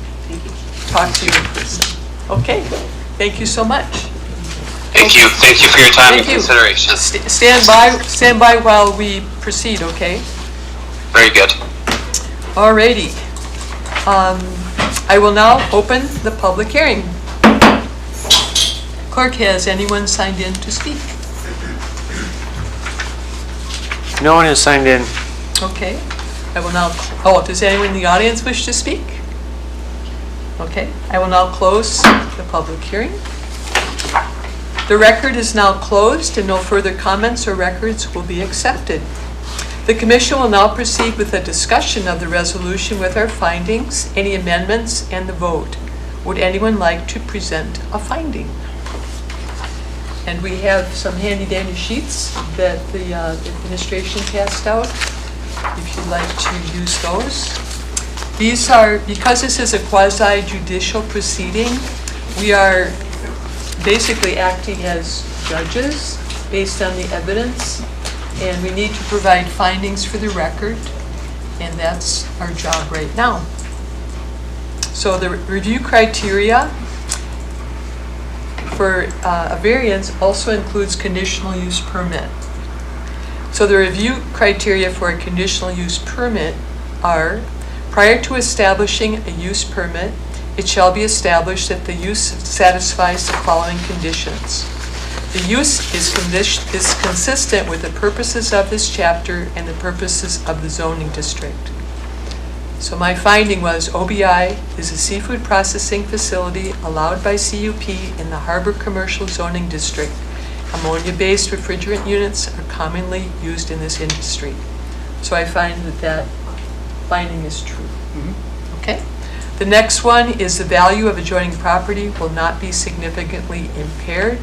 talk to you in person. Okay, thank you so much. Thank you for your time and Thank you. consideration. Stand by while we proceed, okay? Very good. Alrighty. I will now open the public hearing. Clerk, has anyone signed in to speak? No one has signed in. Okay. I will now, does anyone in the audience wish to speak? Okay, I will now close the public hearing. The record is now closed and no further comments or records will be accepted. The commission will now proceed with a discussion of the resolution with our findings, any amendments, and the vote. Would anyone like to present a finding? And we have some handy dandy sheets that the administration passed out, if you'd like to use those. These are, because this is a quasi judicial proceeding, we are basically acting as judges based on the evidence, and we need to provide findings for the record, and that's our job right now. So the review criteria for a variance also includes conditional use permit. So the review criteria for a conditional use permit are: prior to establishing a use permit, it shall be established that the use satisfies the following conditions. The use is consistent with the purposes of this chapter and the purposes of the zoning district. So my finding was OBI is a seafood processing facility allowed by CUP in the Harbor Commercial Zoning District. Ammonia-based refrigerant units are commonly used in this industry. So I find that finding is true. Okay. The next one is the value of adjoining property will not be significantly impaired,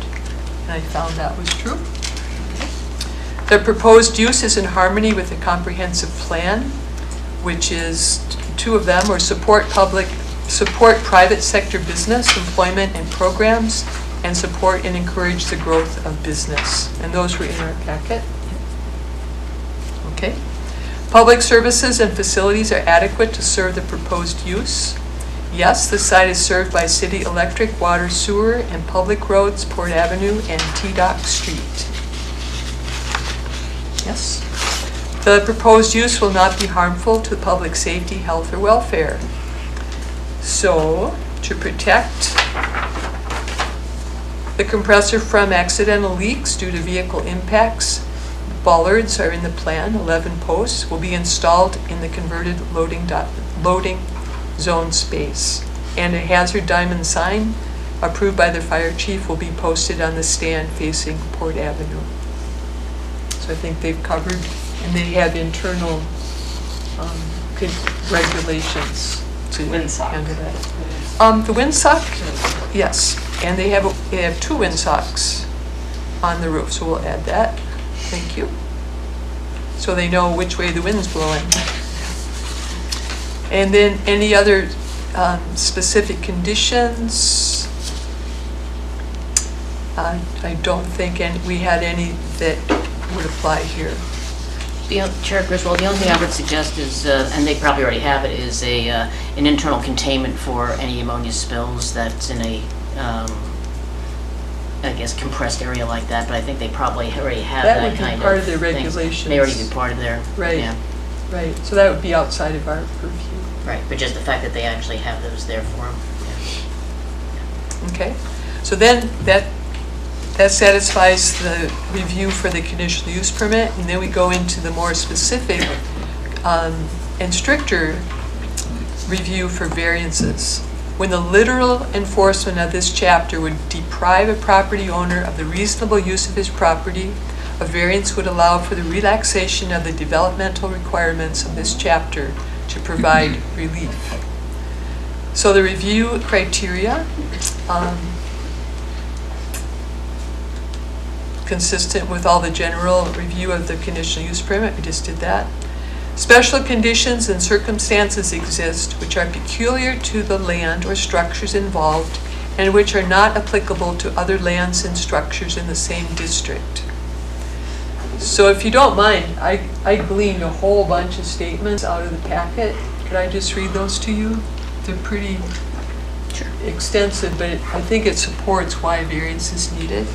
and I found that was true. The proposed use is in harmony with the comprehensive plan, which is two of them, or support private sector business, employment and programs, and support and encourage the growth of business. And those were in our packet. Okay. Public services and facilities are adequate to serve the proposed use. Yes, the site is served by city electric, water, sewer, and public roads, Port Avenue and T-Dock Street. Yes. The proposed use will not be harmful to public safety, health, or welfare. So, to protect the compressor from accidental leaks due to vehicle impacts, bollards are in the plan. 11 posts will be installed in the converted loading zone space. And a hazard diamond sign approved by the fire chief will be posted on the stand facing Port Avenue. So I think they've covered, and they have internal regulations to handle that. The windsock, yes, and they have 2 windsocks on the roof, so we'll add that. Thank you. So they know which way the wind's blowing. And then any other specific conditions? I don't think we had any that would apply here. Chair Griswold, the only thing I would suggest is, and they probably already have it, is an internal containment for any ammonia spills that's in a, I guess, compressed area like that, but I think they probably already have that kind of thing. That would be part of their regulations. May already be part of their, right. Yeah. Right, so that would be outside of our purview. Right, but just the fact that they actually have those there for them. Yeah. Okay, so then that satisfies the review for the conditional use permit, and then we go into the more specific and stricter review for variances. When the literal enforcement of this chapter would deprive a property owner of the reasonable use of his property, a variance would allow for the relaxation of the developmental requirements of this chapter to provide relief. So the review criteria, consistent with all the general review of the conditional use permit, we just did that. Special conditions and circumstances exist which are peculiar to the land or structures involved and which are not applicable to other lands and structures in the same district. So if you don't mind, I gleaned a whole bunch of statements out of the packet. Could I just read those to you? They're pretty extensive, but I think it supports why variance is needed.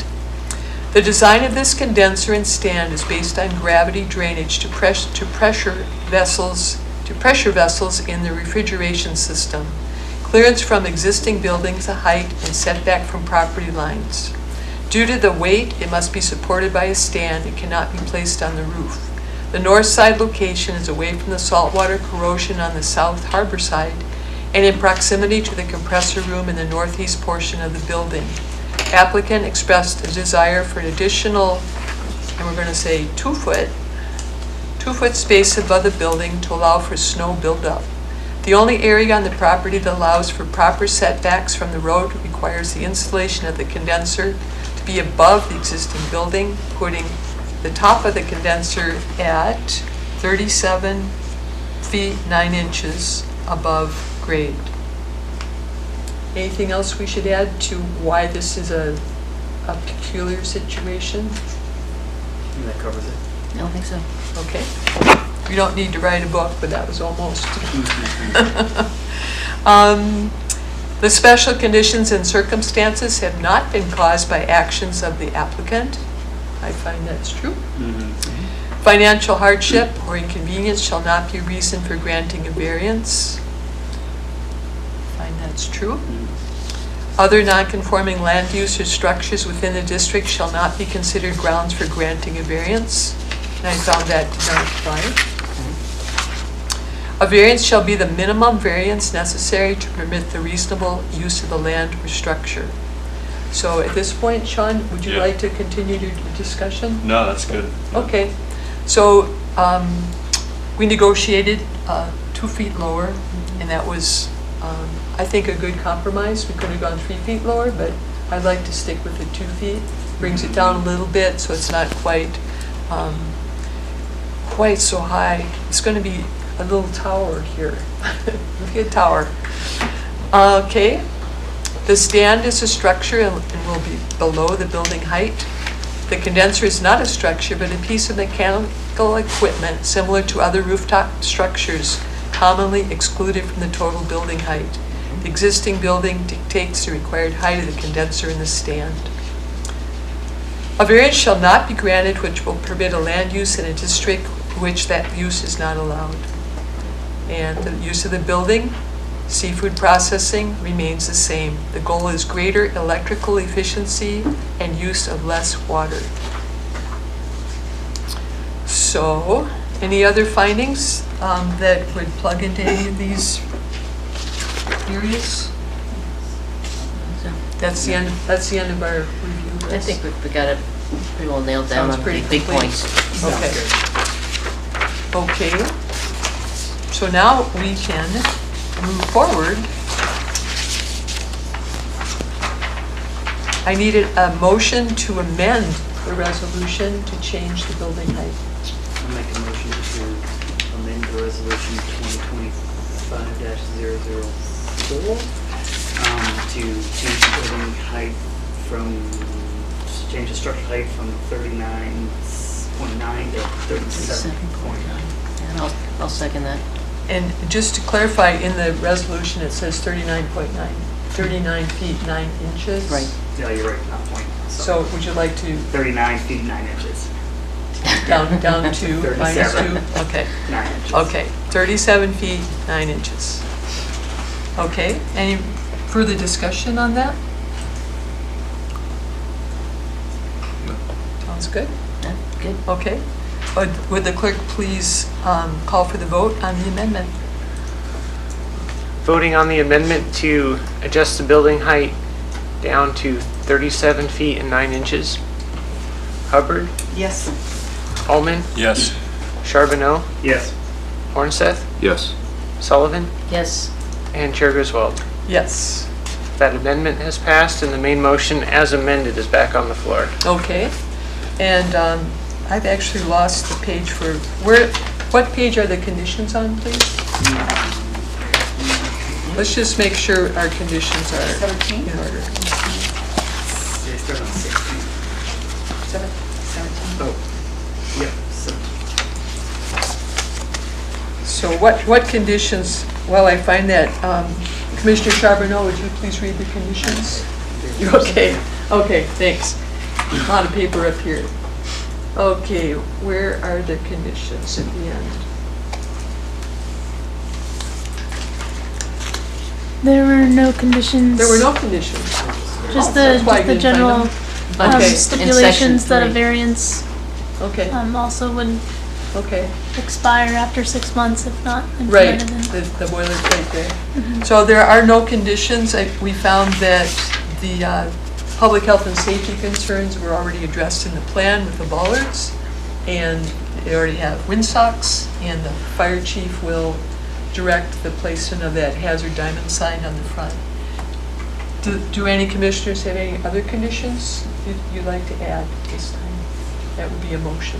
The design of this condenser and stand is based on gravity drainage to pressure vessels in the refrigeration system, clearance from existing buildings, a height, and setback from property lines. Due to the weight, it must be supported by a stand. It cannot be placed on the roof. The north side location is away from the saltwater corrosion on the south harbor side and in proximity to the compressor room in the northeast portion of the building. Applicant expressed a desire for an additional, and we're going to say 2 foot space above the building to allow for snow buildup. The only area on the property that allows for proper setbacks from the road requires the installation of the condenser to be above the existing building, putting the top of the condenser at 37 feet 9 inches above grade. Anything else we should add to why this is a peculiar situation? That covers it. I don't think so. Okay. We don't need to write a book, but that was almost. The special conditions and circumstances have not been caused by actions of the applicant. I find that's true. Financial hardship or inconvenience shall not be a reason for granting a variance. I find that's true. Other non-conforming land use or structures within the district shall not be considered grounds for granting a variance. And I found that did not apply. A variance shall be the minimum variance necessary to permit the reasonable use of the land or structure. So at this point, Sean, would you like to continue your discussion? No, that's good. Okay. So we negotiated 2 feet lower, and that was, I think, a good compromise. We could have gone 3 feet lower, but I'd like to stick with the 2 feet. Brings it down a little bit, so it's not quite quite so high. It's going to be a little tower here. Look at tower. Okay. The stand is a structure and will be below the building height. The condenser is not a structure, but a piece of mechanical equipment similar to other rooftop structures commonly excluded from the total building height. The existing building dictates the required height of the condenser in the stand. A variance shall not be granted which will permit a land use in a district which that use is not allowed. And the use of the building, seafood processing, remains the same. The goal is greater electrical efficiency and use of less water. So, any other findings that would plug into any of these areas? That's the end of our review. I think we got it pretty well nailed down Sounds on pretty the big complete. points. Okay. So now we can move forward. I needed a motion to amend the resolution to change the building height. I'll make a motion to amend the resolution 2025-004 to change the building height change the structure height from 39.9 to 37.9. And I'll second that. And just to clarify, in the resolution, it says 39.9, 39 feet 9 inches. Right. Yeah, you're right, not point. So would you like to 39 feet 9 inches. down to minus 2? 37. Okay. 9 inches. Okay, 37 feet 9 inches. Okay, any further discussion on that? Sounds good. Yeah, good. Okay. Would the clerk please call for the vote on the amendment? Voting on the amendment to adjust the building height down to 37 feet and 9 inches. Hubbard, Yes. Allman, Yes. Charbonneau, Yes. Hornseth, Yes. Sullivan, Yes, and Chair Griswold. Yes. That amendment has passed and the main motion as amended is back on the floor. Okay. And I've actually lost the page for, what page are the conditions on, please? Let's just make sure our conditions are 17? in order. They start on 16. 17. Oh, yep. So what conditions, while I find that, Commissioner Charbonneau, would you please read the conditions? You okay? Okay, thanks. A lot of paper up here. Okay, where are the conditions at the end? There were no conditions. There were no conditions. Just That's why I the didn't find general them. Okay. in stipulations that a section 3. variance Okay, also would okay. expire after 6 months if not Right, implemented. the boilerplate there. So there are no conditions. We found that the public health and safety concerns were already addressed in the plan with the bollards, and they already have windsocks, and the fire chief will direct the placement of that hazard diamond sign on the front. Do any commissioners have any other conditions you'd like to add this time? That would be a motion.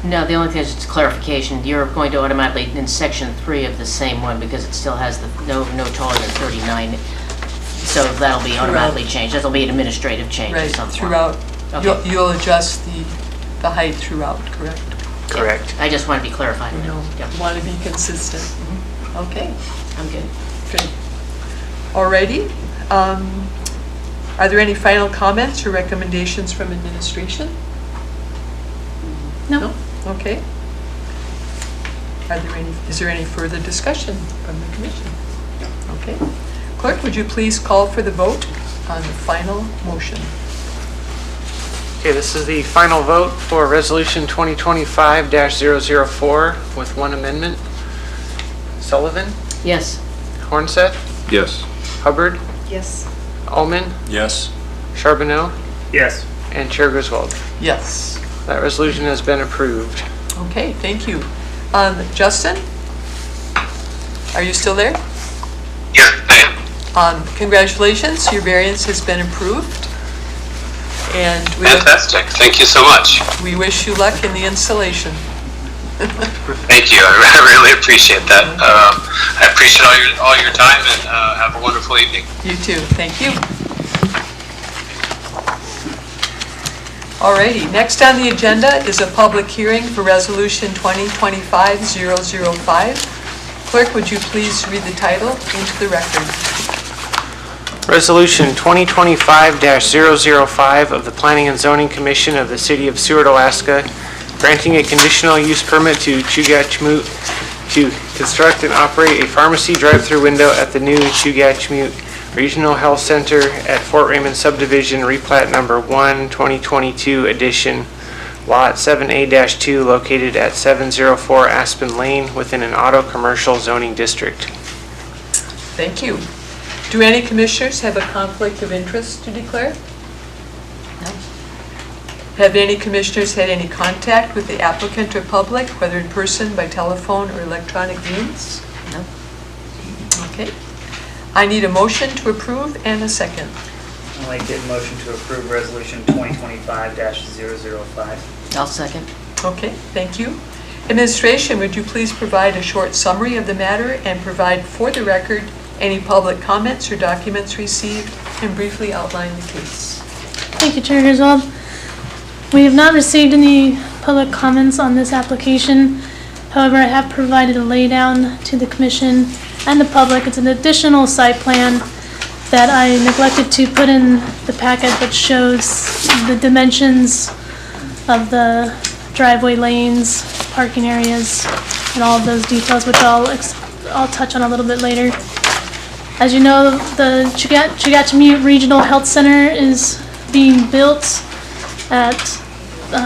No, the only thing is just clarification. You're going to automatically, in section 3 of the same one, because it still has the no taller than 39, so that'll be automatically changed. That'll be an administrative change of Right, some form. throughout. Okay. You'll adjust the height throughout, correct? Correct. I just want to be clarified. You know, Yeah, want to be consistent. Okay, I'm good. good. Alrighty. Are there any final comments or recommendations from administration? No. Okay. Is there any further discussion from the commission? Okay. Clerk, would you please call for the vote on the final motion? Okay, this is the final vote for Resolution 2025-004 with one amendment. Sullivan, Yes, Hornseth, Yes. Hubbard, Yes. Allman, Yes. Charbonneau, Yes. and Chair Griswold. Yes. That resolution has been approved. Okay, thank you. Justin? Are you still there? Yes, I am. Congratulations, your variance has been approved. And Fantastic. Thank you so much. we wish you luck in the installation. Thank you. I really appreciate that. I appreciate all your time, and have a wonderful evening. You too, thank you. Alrighty, next on the agenda is a public hearing for Resolution 2025-005. Clerk, would you please read the title into the record? Resolution 2025-005 of the Planning and Zoning Commission of the City of Seward, Alaska, granting a conditional use permit to Chugachmut to construct and operate a pharmacy drive-through window at the new Chugachmut Regional Health Center at Fort Raymond Subdivision, replat number 1, 2022 edition, lot 7A-2, located at 704 Aspen Lane within an auto commercial zoning district. Thank you. Do any commissioners have a conflict of interest to declare? No. Have any commissioners had any contact with the applicant or public, whether in person, by telephone, or electronic means? No. Okay. I need a motion to approve and a second. I'd like to motion to approve Resolution 2025-005. I'll second. Okay, thank you. Administration, would you please provide a short summary of the matter and provide for the record any public comments or documents received, and briefly outline the case? Thank you, Chair Griswold. We have not received any public comments on this application. However, I have provided a laydown to the Commission and the public. It's an additional site plan that I neglected to put in the packet, that shows the dimensions of the driveway lanes, parking areas, and all of those details, which I'll touch on a little bit later. As you know, the Chugachmut Regional Health Center is being built at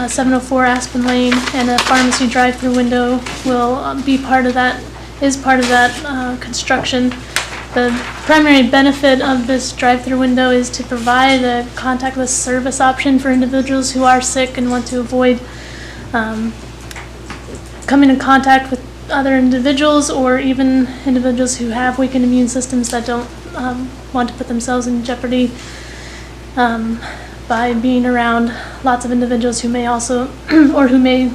704 Aspen Lane, and a pharmacy drive-through window will be part of that, construction. The primary benefit of this drive-through window is to provide a contactless service option for individuals who are sick and want to avoid coming in contact with other individuals, or even individuals who have weakened immune systems that don't want to put themselves in jeopardy by being around lots of individuals who may also, or who may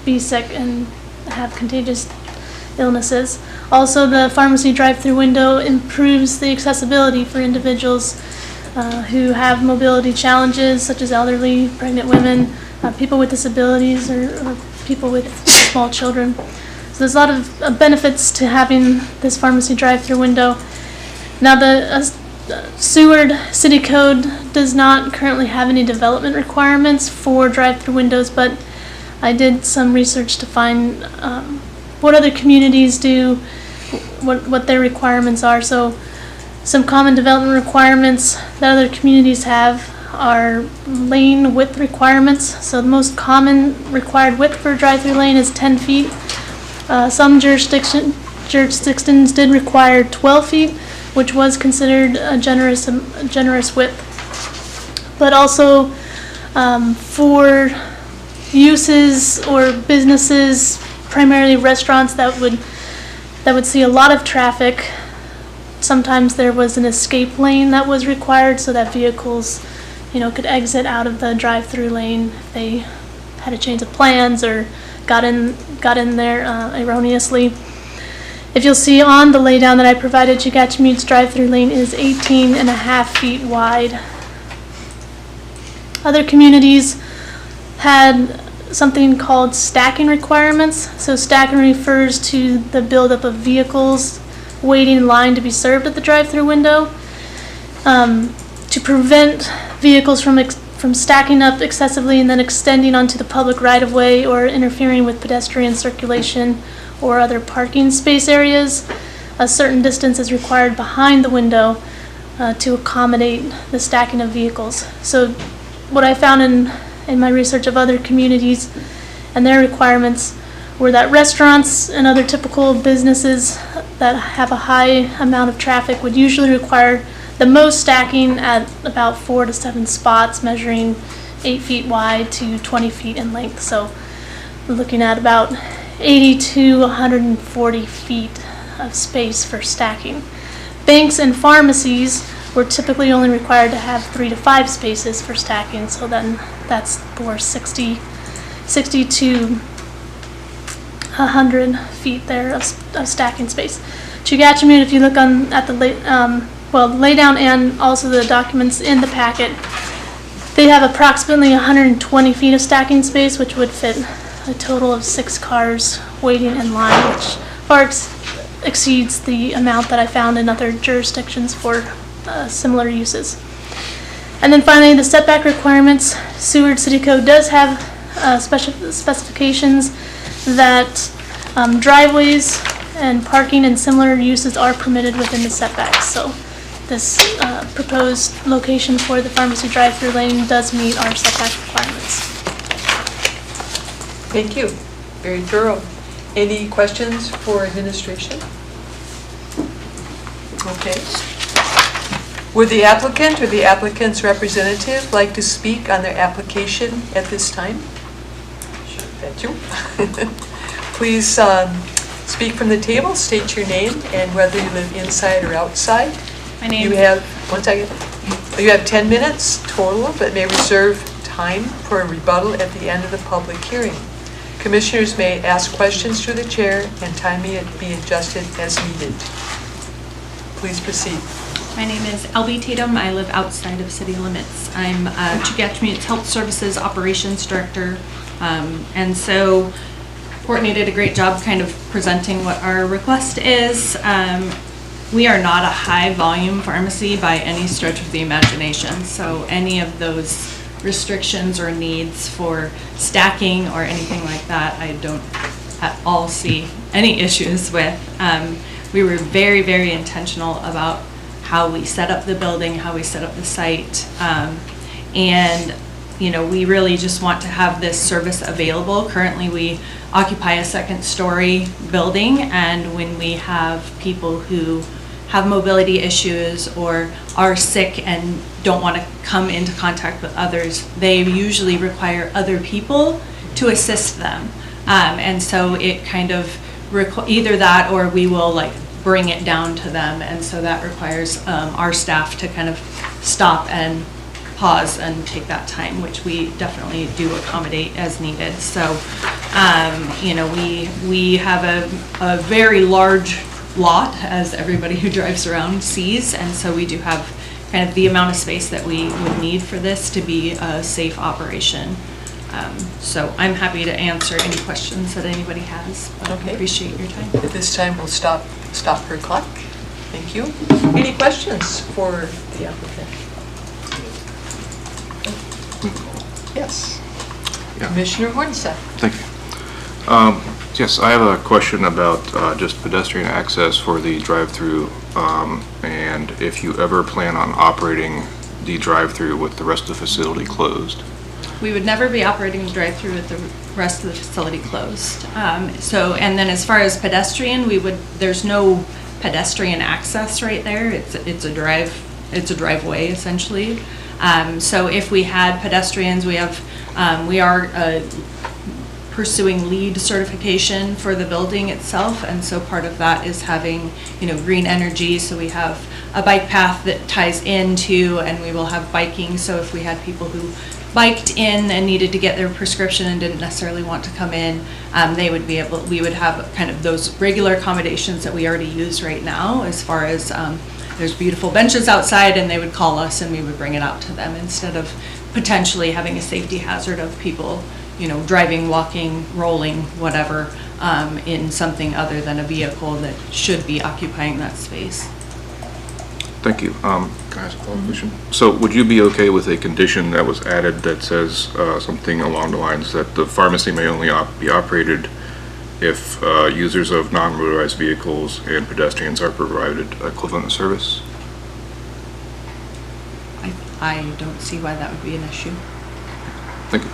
be sick and have contagious illnesses. Also, the pharmacy drive-through window improves the accessibility for individuals who have mobility challenges, such as elderly, pregnant women, people with disabilities, or people with small children. So there's a lot of benefits to having this pharmacy drive-through window. Now, the Seward City Code does not currently have any development requirements for drive-through windows, but I did some research to find what other communities do, what their requirements are. So some common development requirements that other communities have are lane width requirements. So the most common required width for a drive-through lane is 10 feet. Some jurisdictions did require 12 feet, which was considered a generous width. But also for uses or businesses, primarily restaurants that would see a lot of traffic, sometimes there was an escape lane that was required so that vehicles, could exit out of the drive-through lane if they had a change of plans or got in there erroneously. If you'll see on the laydown that I provided, Chugachmut's drive-through lane is 18.5 feet wide. Other communities had something called stacking requirements. So stacking refers to the buildup of vehicles waiting in line to be served at the drive-through window. To prevent vehicles from stacking up excessively and then extending onto the public right-of-way or interfering with pedestrian circulation or other parking space areas, a certain distance is required behind the window to accommodate the stacking of vehicles. So what I found in my research of other communities and their requirements were that restaurants and other typical businesses that have a high amount of traffic would usually require the most stacking at about 4 to 7 spots, measuring 8 feet wide to 20 feet in length. So we're looking at about 80 to 140 feet of space for stacking. Banks and pharmacies we're typically only required to have 3 to 5 spaces for stacking, so then that's for 60 to 100 feet there of stacking space. Chugachamute, if you look at the laydown and also the documents in the packet, they have approximately 120 feet of stacking space, which would fit a total of 6 cars waiting in line, which far exceeds the amount that I found in other jurisdictions for similar uses. And then finally, the setback requirements. Seward City Code does have special specifications that driveways and parking and similar uses are permitted within the setbacks. So this proposed location for the pharmacy drive-through lane does meet our setback requirements. Thank you. Very thorough. Any questions for administration? Okay. Would the applicant or the applicant's representative like to speak on their application at this time? Sure. Thank you. Please speak from the table, state your name and whether you live inside or outside. My name. You have, 1 second. You have 10 minutes total, but may reserve time for a rebuttal at the end of the public hearing. Commissioners may ask questions to the chair and time may be adjusted as needed. Please proceed. My name is Elby Tatum. I live outside of city limits. I'm Chugachamute Health Services Operations Director. And so Courtney did a great job kind of presenting what our request is. We are not a high volume pharmacy by any stretch of the imagination. So any of those restrictions or needs for stacking or anything like that, I don't at all see any issues with. We were very, very intentional about how we set up the building, how we set up the site. And, you know, we really just want to have this service available. Currently, we occupy a 2nd-story building, and when we have people who have mobility issues or are sick and don't want to come into contact with others, they usually require other people to assist them. And so it kind of either that or we will like bring it down to them, and so that requires our staff to kind of stop and pause and take that time, which we definitely do accommodate as needed. So, you know, we have a very large lot, as everybody who drives around sees, and so we do have kind of the amount of space that we would need for this to be a safe operation. So I'm happy to answer any questions that anybody has, but I appreciate your time. At this time, we'll stop her clock. Thank you. Any questions for the applicant? Yes. Yeah. Commissioner Hornstein. Thank you. Yes, I have a question about just pedestrian access for the drive-through, and if you ever plan on operating the drive-through with the rest of the facility closed. We would never be operating the drive-through with the rest of the facility closed. And then as far as pedestrian, there's no pedestrian access right there. It's a driveway essentially. So if we had pedestrians, we are pursuing LEED certification for the building itself, and so part of that is having, you know, green energy. So we have a bike path that ties into, and we will have biking. So if we had people who biked in and needed to get their prescription and didn't necessarily want to come in, we would have kind of those regular accommodations that we already use right now, as far as there's beautiful benches outside and they would call us and we would bring it out to them, instead of potentially having a safety hazard of people, you know, driving, walking, rolling, whatever, in something other than a vehicle that should be occupying that space. Thank you. Can I ask a follow-up question? So would you be okay with a condition that was added that says something along the lines that the pharmacy may only be operated if users of non-motorized vehicles and pedestrians are provided equivalent service? I don't see why that would be an issue. Thank you.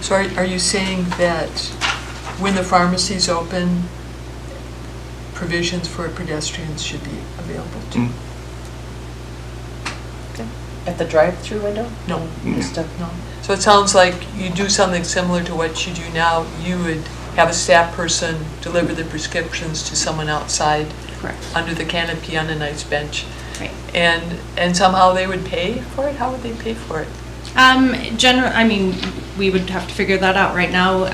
So are you saying that when the pharmacy's open, provisions for pedestrians should be available too? Mm. Okay. At the drive-through window? No. No. So it sounds like you do something similar to what you do now. You would have a staff person deliver the prescriptions to someone outside. Correct. Under the canopy on a nice bench. Right. And somehow they would pay for it? How would they pay for it? I mean, we would have to figure that out. Right now,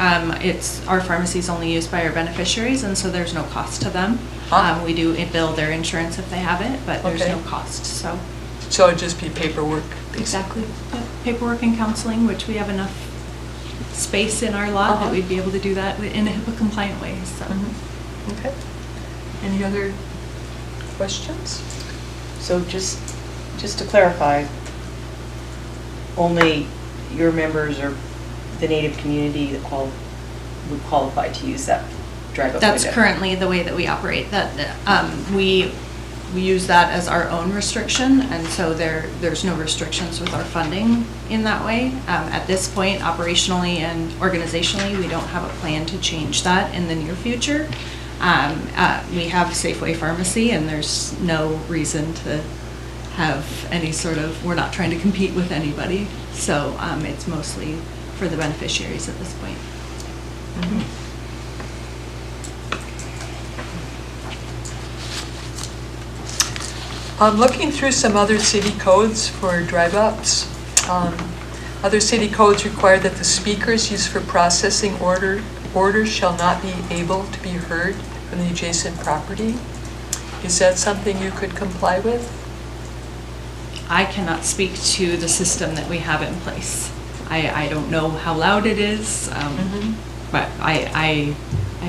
our pharmacy is only used by our beneficiaries, and so there's no cost to them. We do bill their insurance if they have it, but there's Okay. no cost, so. So it'd just be paperwork, basically? Exactly. Yep. Paperwork and counseling, which we have enough space in our lot that we'd be able to do that in a HIPAA compliant way, so. Okay. Any other questions? So just to clarify, only your members or the Native community that would qualify to use that drive-up window? That's currently the way that we operate, that we use that as our own restriction, and so there's no restrictions with our funding in that way. At this point, operationally and organizationally, we don't have a plan to change that in the near future. We have Safeway Pharmacy, and there's no reason to have any sort of, we're not trying to compete with anybody, so it's mostly for the beneficiaries at this point. I'm looking through some other city codes for drive-ups. Other city codes require that the speakers used for processing orders shall not be able to be heard from the adjacent property. Is that something you could comply with? I cannot speak to the system that we have in place. I don't know how loud it is, but I'm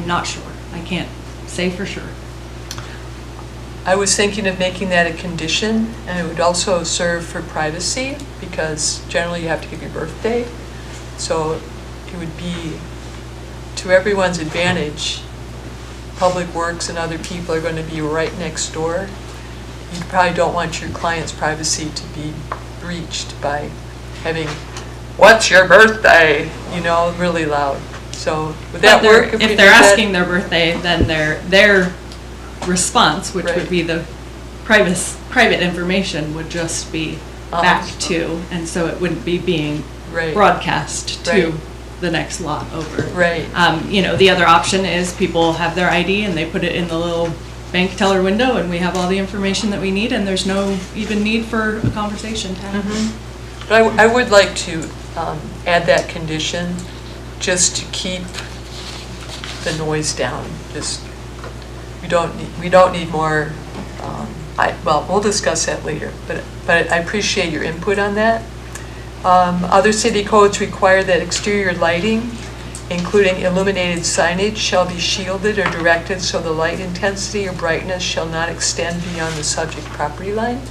not sure. I can't say for sure. I was thinking of making that a condition, and it would also serve for privacy, because generally you have to give your birthday. So it would be to everyone's advantage. Public Works and other people are going to be right next door. You probably don't want your client's privacy to be breached by having, "What's your birthday?" Really loud. So would that work? If we they're did that? asking their birthday, then their response, which would be the private information, would just be back to, and so it wouldn't be being broadcast to the next lot over. Right. The other option is people have their ID and they put it in the little bank teller window, and we have all the information that we need, and there's no even need for a conversation to happen. But I would like to add that condition just to keep the noise down. We don't need more. We'll discuss that later. But I appreciate your input on that. Other city codes require that exterior lighting, including illuminated signage, shall be shielded or directed so the light intensity or brightness shall not extend beyond the subject property line.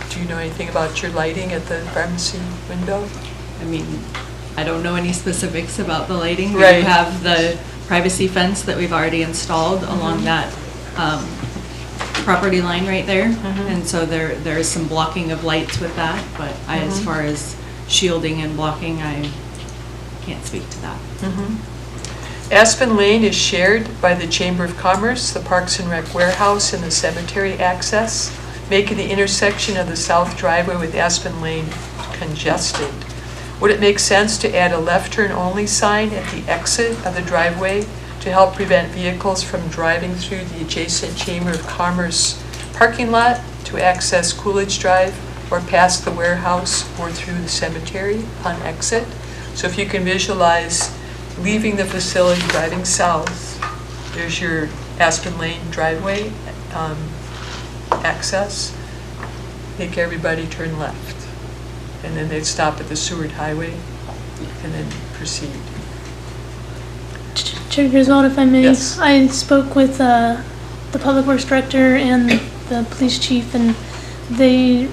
Do you know anything about your lighting at the pharmacy window? I mean, I don't know any specifics about the lighting. We Right. have the privacy fence that we've already installed along that property line right there. And so there is some blocking of lights with that, but as far as shielding and blocking, I can't speak to that. Aspen Lane is shared by the Chamber of Commerce, the Parks and Rec warehouse, and the cemetery access, making the intersection of the south driveway with Aspen Lane congested. Would it make sense to add a left turn only sign at the exit of the driveway to help prevent vehicles from driving through the adjacent Chamber of Commerce parking lot to access Coolidge Drive or past the warehouse or through the cemetery on exit? So if you can visualize leaving the facility, driving south, there's your Aspen Lane driveway access. Make everybody turn left. And then they'd stop at the Seward Highway and then proceed. Chair Griswold, if I may, Yes. I spoke with the Public Works Director and the Police Chief, and they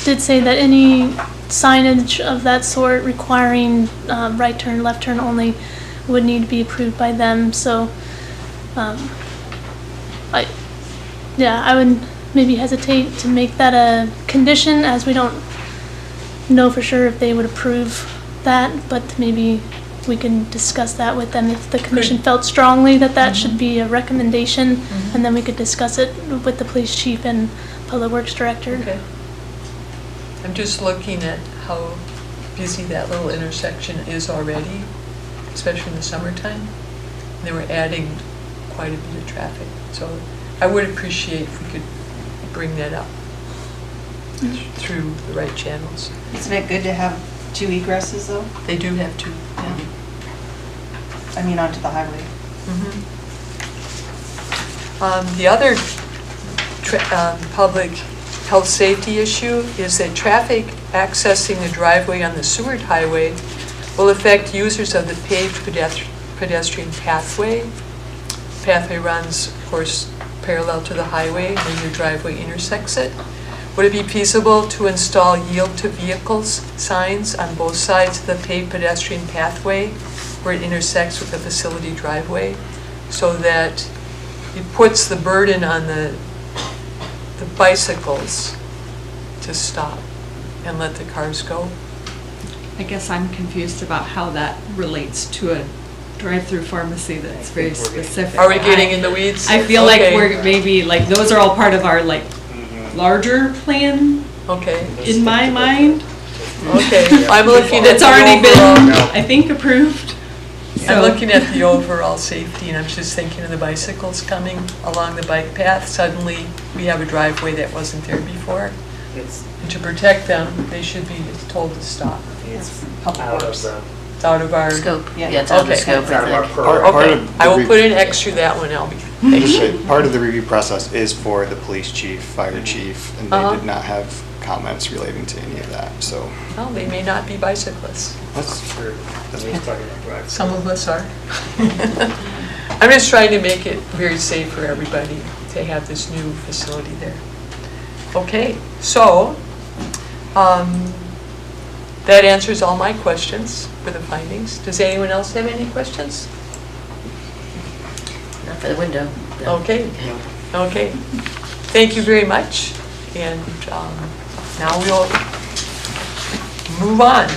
did say that any signage of that sort requiring right turn, left turn only would need to be approved by them. So, I would maybe hesitate to make that a condition, as we don't know for sure if they would approve that, but maybe we can discuss that with them if the commission felt strongly that that should be a recommendation, and then we could discuss it with the police chief and public works director. Okay. I'm just looking at how busy that little intersection is already, especially in the summertime. They were adding quite a bit of traffic. So I would appreciate if we could bring that up through the right channels. Isn't it good to have 2 egresses though? They do have to. I mean, onto the highway. The other public health safety issue is that traffic accessing the driveway on the Seward Highway will affect users of the paved pedestrian pathway. Pathway runs, of course, parallel to the highway, and then your driveway intersects it. Would it be feasible to install yield to vehicles signs on both sides of the paved pedestrian pathway where it intersects with the facility driveway, so that it puts the burden on the bicycles to stop and let the cars go? I guess I'm confused about how that relates to a drive-through pharmacy that's very specific. Are we getting in the weeds? I feel like Okay. we're maybe, like, those are all part of our, like, larger plan Okay. in my mind. Okay, I'm looking at It's the already been, overall- I think, approved. I'm So- looking at the overall safety, and I'm just thinking of the bicycles coming along the bike path. Suddenly, we have a driveway that wasn't there before. It's, And to protect them, they should be told to stop. it's Public out of Works. the, It's out of our. Scope, Yeah. yeah, it's out of the Okay. scope, it's out of our I think. program. Part Okay, of I will the put in extra that one, Albie. Thank you. Part of the review process is for the police chief, fire chief, and they did not have comments relating to any of that, so. Well, they may not be bicyclists. That's Sure. We're talking about drive. Some of us are. I'm just trying to make it very safe for everybody to have this new facility there. Okay, so that answers all my questions for the findings. Does anyone else have any questions? Not for the window. No. Okay, okay. Thank you very much. And now we'll move on.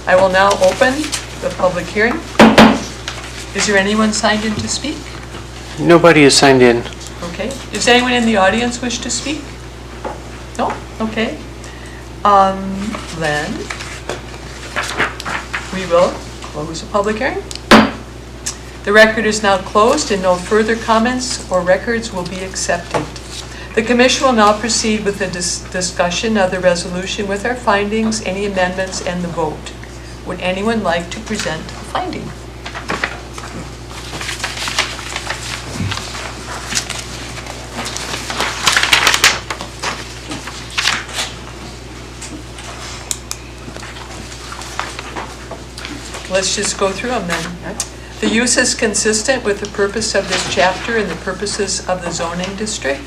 I will now open the public hearing. Is there anyone signed in to speak? Nobody is signed in. Okay. Does anyone in the audience wish to speak? No? Okay. Then we will close the public hearing. The record is now closed and no further comments or records will be accepted. The commission will now proceed with the discussion of the resolution with our findings, any amendments, and the vote. Would anyone like to present a finding? Let's just go through them then. The use is consistent with the purpose of this chapter and the purposes of the zoning district.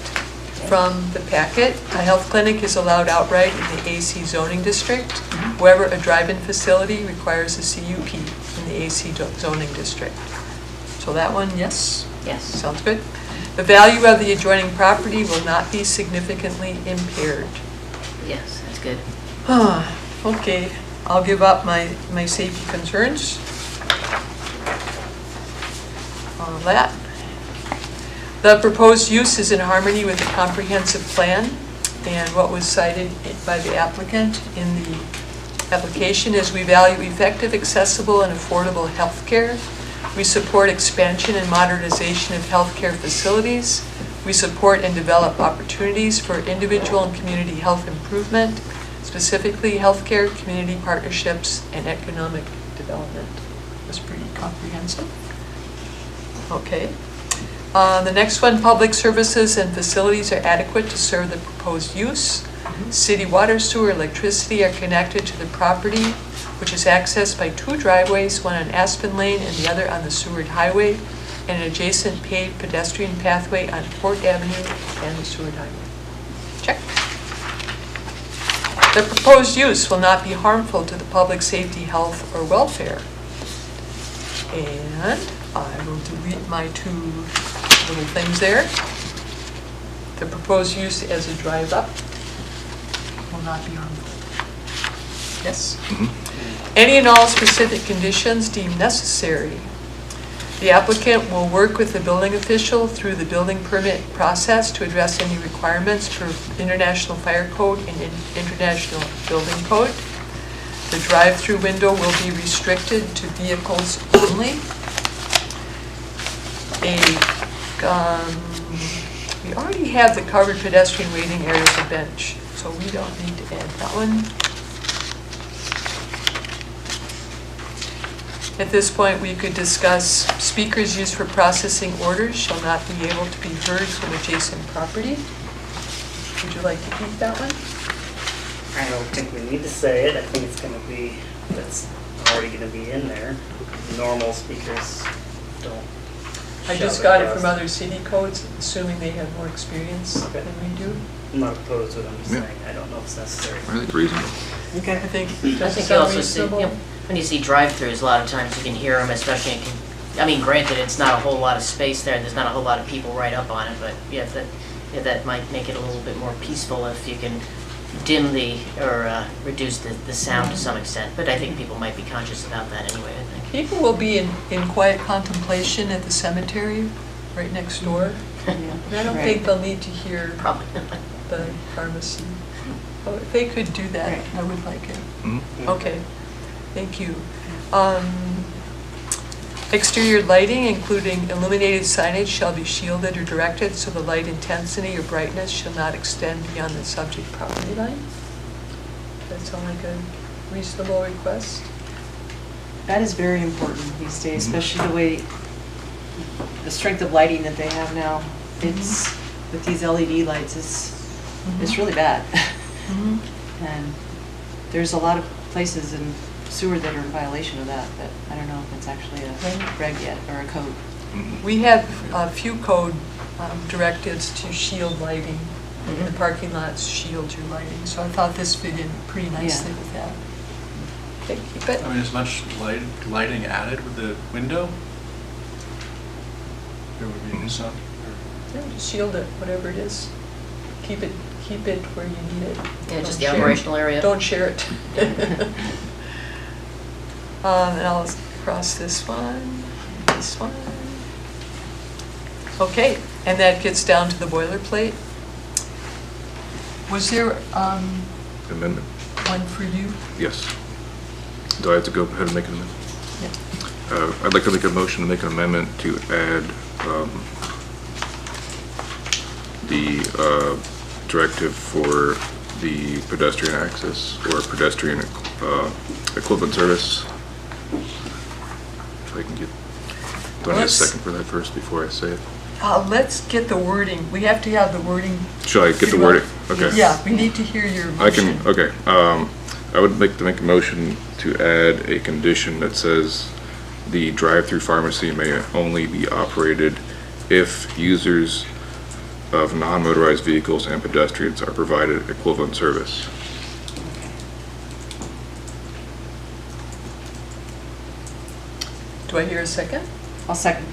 From the packet, a health clinic is allowed outright in the AC zoning district. However, a drive-in facility requires a CUP in the AC zoning district. So that one, yes? Yes. Sounds good. The value of the adjoining property will not be significantly impaired. Yes, that's good. Okay, I'll give up my safety concerns on that. The proposed use is in harmony with the comprehensive plan, and what was cited by the applicant in the application is we value effective, accessible, and affordable healthcare. We support expansion and modernization of healthcare facilities. We support and develop opportunities for individual and community health improvement, specifically healthcare, community partnerships, and economic development. That's pretty comprehensive. Okay. The next one, public services and facilities are adequate to serve the proposed use. City water, sewer, electricity are connected to the property, which is accessed by 2 driveways, one on Aspen Lane and the other on the Seward Highway, and an adjacent paved pedestrian pathway on Port Avenue and the Seward Highway. Check. The proposed use will not be harmful to the public safety, health, or welfare. And I will delete my 2 little things there. The proposed use as a drive-up will not be harmful. Yes? Any and all specific conditions deemed necessary. The applicant will work with the building official through the building permit process to address any requirements for International Fire Code and International Building Code. The drive-through window will be restricted to vehicles only. We already have the covered pedestrian waiting area as a bench, so we don't need to add that one. At this point, we could discuss speakers used for processing orders shall not be able to be heard from adjacent property. Would you like to keep that one? I don't think we need to say it. I think it's gonna be, that's already gonna be in there. Normal speakers don't. I just shove got it across. from other city codes, assuming they have more experience than we do. I'm not opposed to it, I'm just Yeah. saying, I don't know if it's necessary. I think reasonable. Okay. I think, I does it think you sound also see, reasonable? you know, when you see drive-throughs, a lot of times you can hear them, especially in, I mean, granted, it's not a whole lot of space there, there's not a whole lot of people right up on it, but yeah, that might make it a little bit more peaceful if you can dim or reduce the sound to some extent, but I think people might be conscious about that anyway, I think. People will be in quiet contemplation at the cemetery right next door. And I don't think they'll need to hear Probably not. the pharmacy. Oh, if they could do that, I would like it. Okay, thank you. Exterior lighting, including illuminated signage, shall be shielded or directed so the light intensity or brightness shall not extend beyond the subject property line. Does that sound like a reasonable request? That is very important these days, especially the way, the strength of lighting that they have now. It's, with these LED lights, it's really bad. And there's a lot of places in sewer that are in violation of that, but I don't know if it's actually a reg yet, or a code. We have a few code directives to shield lighting. The parking lots shield your lighting, so I thought this fit in pretty nicely with that. Okay, keep it. I mean, is much lighting added with the window? There would be some. Yeah, just shield it, whatever it is. Keep it where you need it. Yeah, just Don't the share it. operational area. Don't share it. And I'll cross this one. Okay, and that gets down to the boilerplate. Was there Amendment? one for you? Yes. Do I have to go ahead and make an amendment? I'd like to make a motion to make an amendment to add the directive for the pedestrian access or pedestrian equivalent service. If I can get, do I need a second for that first before I say it? Let's get the wording. We have to have the wording. Should I get the wording? Okay. Yeah, we need to hear your motion. Okay. I would like to make a motion to add a condition that says the drive-through pharmacy may only be operated if users of non-motorized vehicles and pedestrians are provided equivalent service. Do I hear a second? I'll second.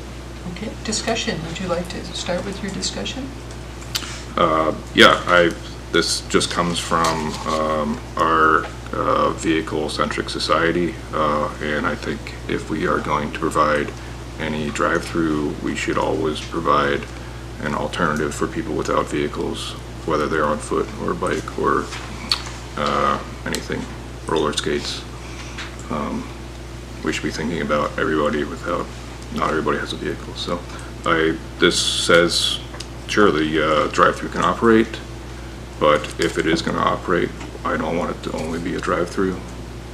Okay, discussion. Would you like to start with your discussion? Yeah, this just comes from our vehicle-centric society, and I think if we are going to provide any drive-through, we should always provide an alternative for people without vehicles, whether they're on foot or bike or anything, roller skates. We should be thinking about everybody not everybody has a vehicle. So this says, sure, the drive-through can operate, but if it is going to operate, I don't want it to only be a drive-through.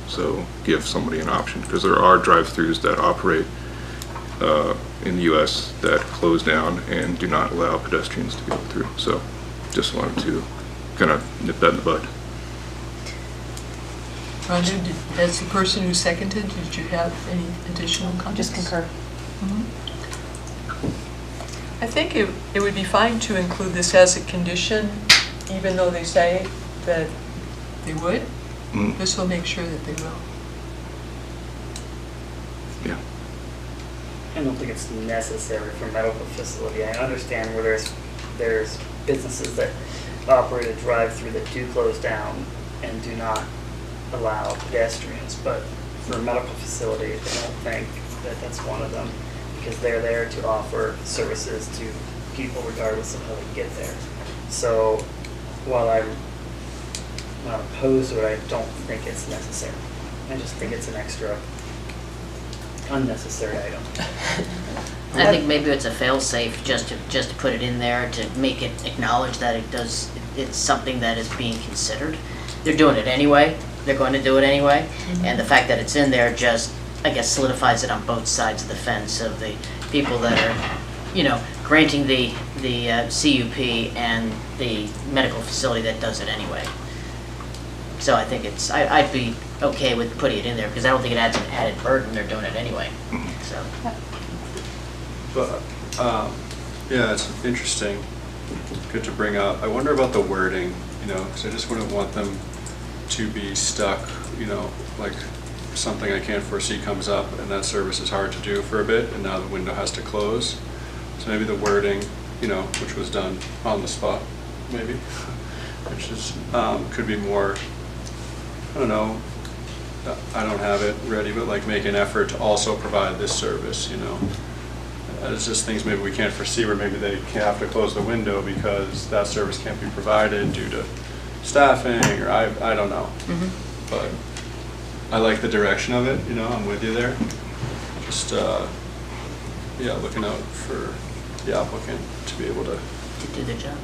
So give somebody an option, because there are drive-throughs that operate in the U.S. that close down and do not allow pedestrians to go through. So just wanted to kind of nip that in the bud. Rhonda, as the person who seconded, did you have any additional comments? Just concur. I think it would be fine to include this as a condition, even though they say that they would. This will make sure that they will. Yeah. I don't think it's necessary for a medical facility. I understand where there's businesses that operate a drive-through that do close down and do not allow pedestrians, but for a medical facility, I don't think that that's one of them, because they're there to offer services to people regardless of how they get there. So while I'm not opposed to it, I don't think it's necessary. I just think it's an extra unnecessary item. I think maybe it's a fail-safe just to put it in there to make it acknowledge that it's something that is being considered. They're doing it anyway, they're going to do it anyway, and the fact that it's in there just, I guess, solidifies it on both sides of the fence of the people that are, you know, granting the CUP and the medical facility that does it anyway. So I think I'd be okay with putting it in there, because I don't think it adds an added burden, they're doing it anyway, so. But, yeah, it's interesting, good to bring up. I wonder about the wording, you know, because I just wouldn't want them to be stuck, you know, like something I can't foresee comes up and that service is hard to do for a bit and now the window has to close. So maybe the wording, you know, which was done on the spot, maybe, which is, could be more, I don't know, I don't have it ready, but like make an effort to also provide this service, you know. It's just things maybe we can't foresee, where maybe they have to close the window because that service can't be provided due to staffing, or I don't know. But I like the direction of it, you know, I'm with you there. Just, yeah, looking out for the applicant to be able to do the job.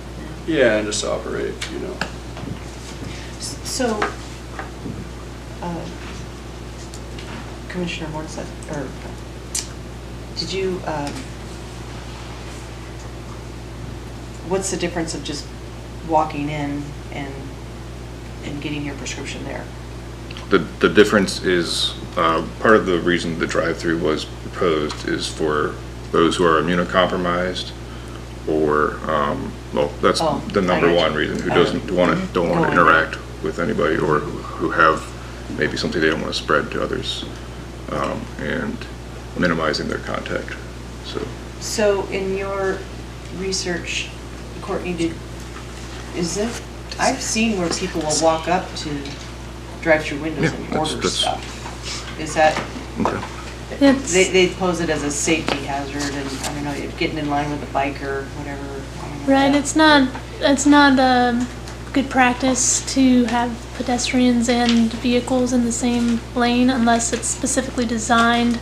Yeah, and just operate, you know. So, Commissioner Horn said, or did you, what's the difference of just walking in and getting your prescription there? The difference is, part of the reason the drive-through was proposed is for those who are immunocompromised or, well, that's the number one reason, who don't want to interact with anybody, or who have maybe something they don't want to spread to others, and minimizing their contact, so. So in your research, Courtney, I've seen where people will walk up to drive-through windows and order stuff. Is that, they pose it as a safety hazard, and I don't know, getting in line with a bike or whatever. Right, it's not good practice to have pedestrians and vehicles in the same lane unless it's specifically designed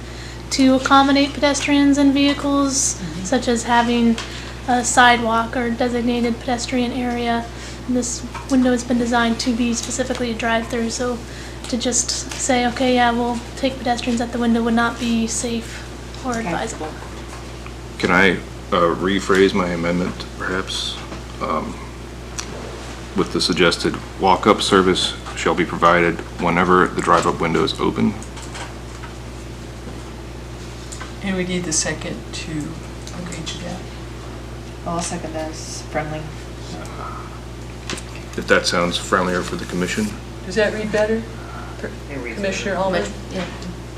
to accommodate pedestrians and vehicles, such as having a sidewalk or designated pedestrian area. And this window has been designed to be specifically a drive-through, so to just say, okay, yeah, we'll take pedestrians at the window would not be safe or advisable. Can I rephrase my amendment, perhaps? With the suggested walk-up service shall be provided whenever the drive-up window is open. And we need the second to agree to that. I'll second that, it's friendly. If that sounds friendlier for the commission. Does that read better? Commissioner Allman? Yeah.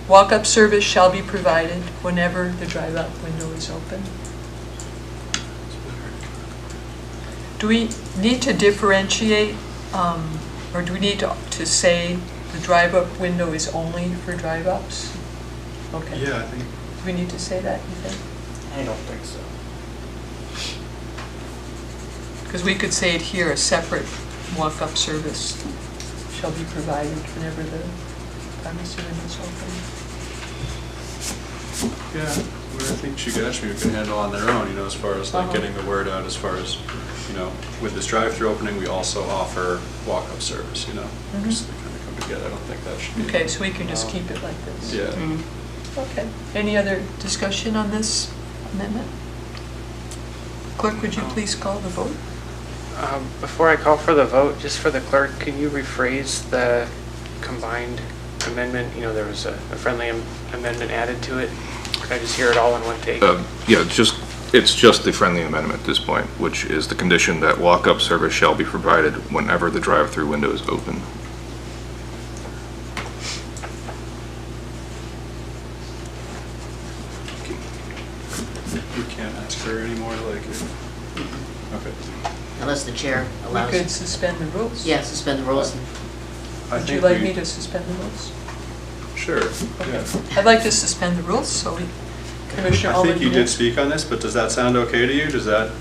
Walk-up service shall be provided whenever the drive-up window is open. Do we need to differentiate, or do we need to say the drive-up window is only for drive-ups? Okay. Yeah, I think. Do we need to say that, you think? I don't think so. Because we could say it here, a separate walk-up service shall be provided whenever the pharmacy window is open. Yeah, where I think Chugashmi can handle on their own, you know, as far as like getting the word out, as far as, you know, with this drive-through opening, we also offer walk-up service, you know, just to kind of come together. I don't think that should be. Okay, so we can just keep it like this. Yeah. Okay. Any other discussion on this amendment? Clerk, would you please call the vote? Before I call for the vote, just for the clerk, can you rephrase the combined amendment? You know, there was a friendly amendment added to it. Could I just hear it all in one take? Yeah, it's just the friendly amendment at this point, which is the condition that walk-up service shall be provided whenever the drive-through window is open. We can't ask her anymore, like, okay. Unless the chair allows. We could suspend the rules. Yeah, suspend the rules. Would you like me to suspend the rules? Sure, yeah. I'd like to suspend the rules, so Commissioner I Allman. think you did speak on this, but does that sound okay to you? Does that,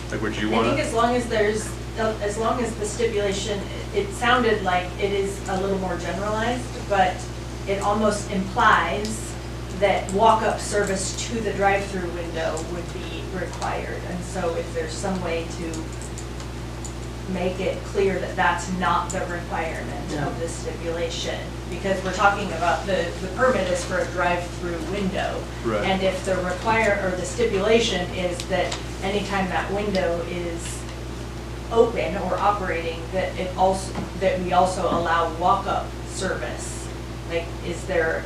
like, would you want I to? think as long as the stipulation it sounded like it is a little more generalized, but it almost implies that walk-up service to the drive-through window would be required. And so if there's some way to make it clear that that's not the requirement of the stipulation, because we're talking about the permit is for a drive-through window. Right. And if the the stipulation is that anytime that window is open or operating, that we also allow walk-up service. Like, is there,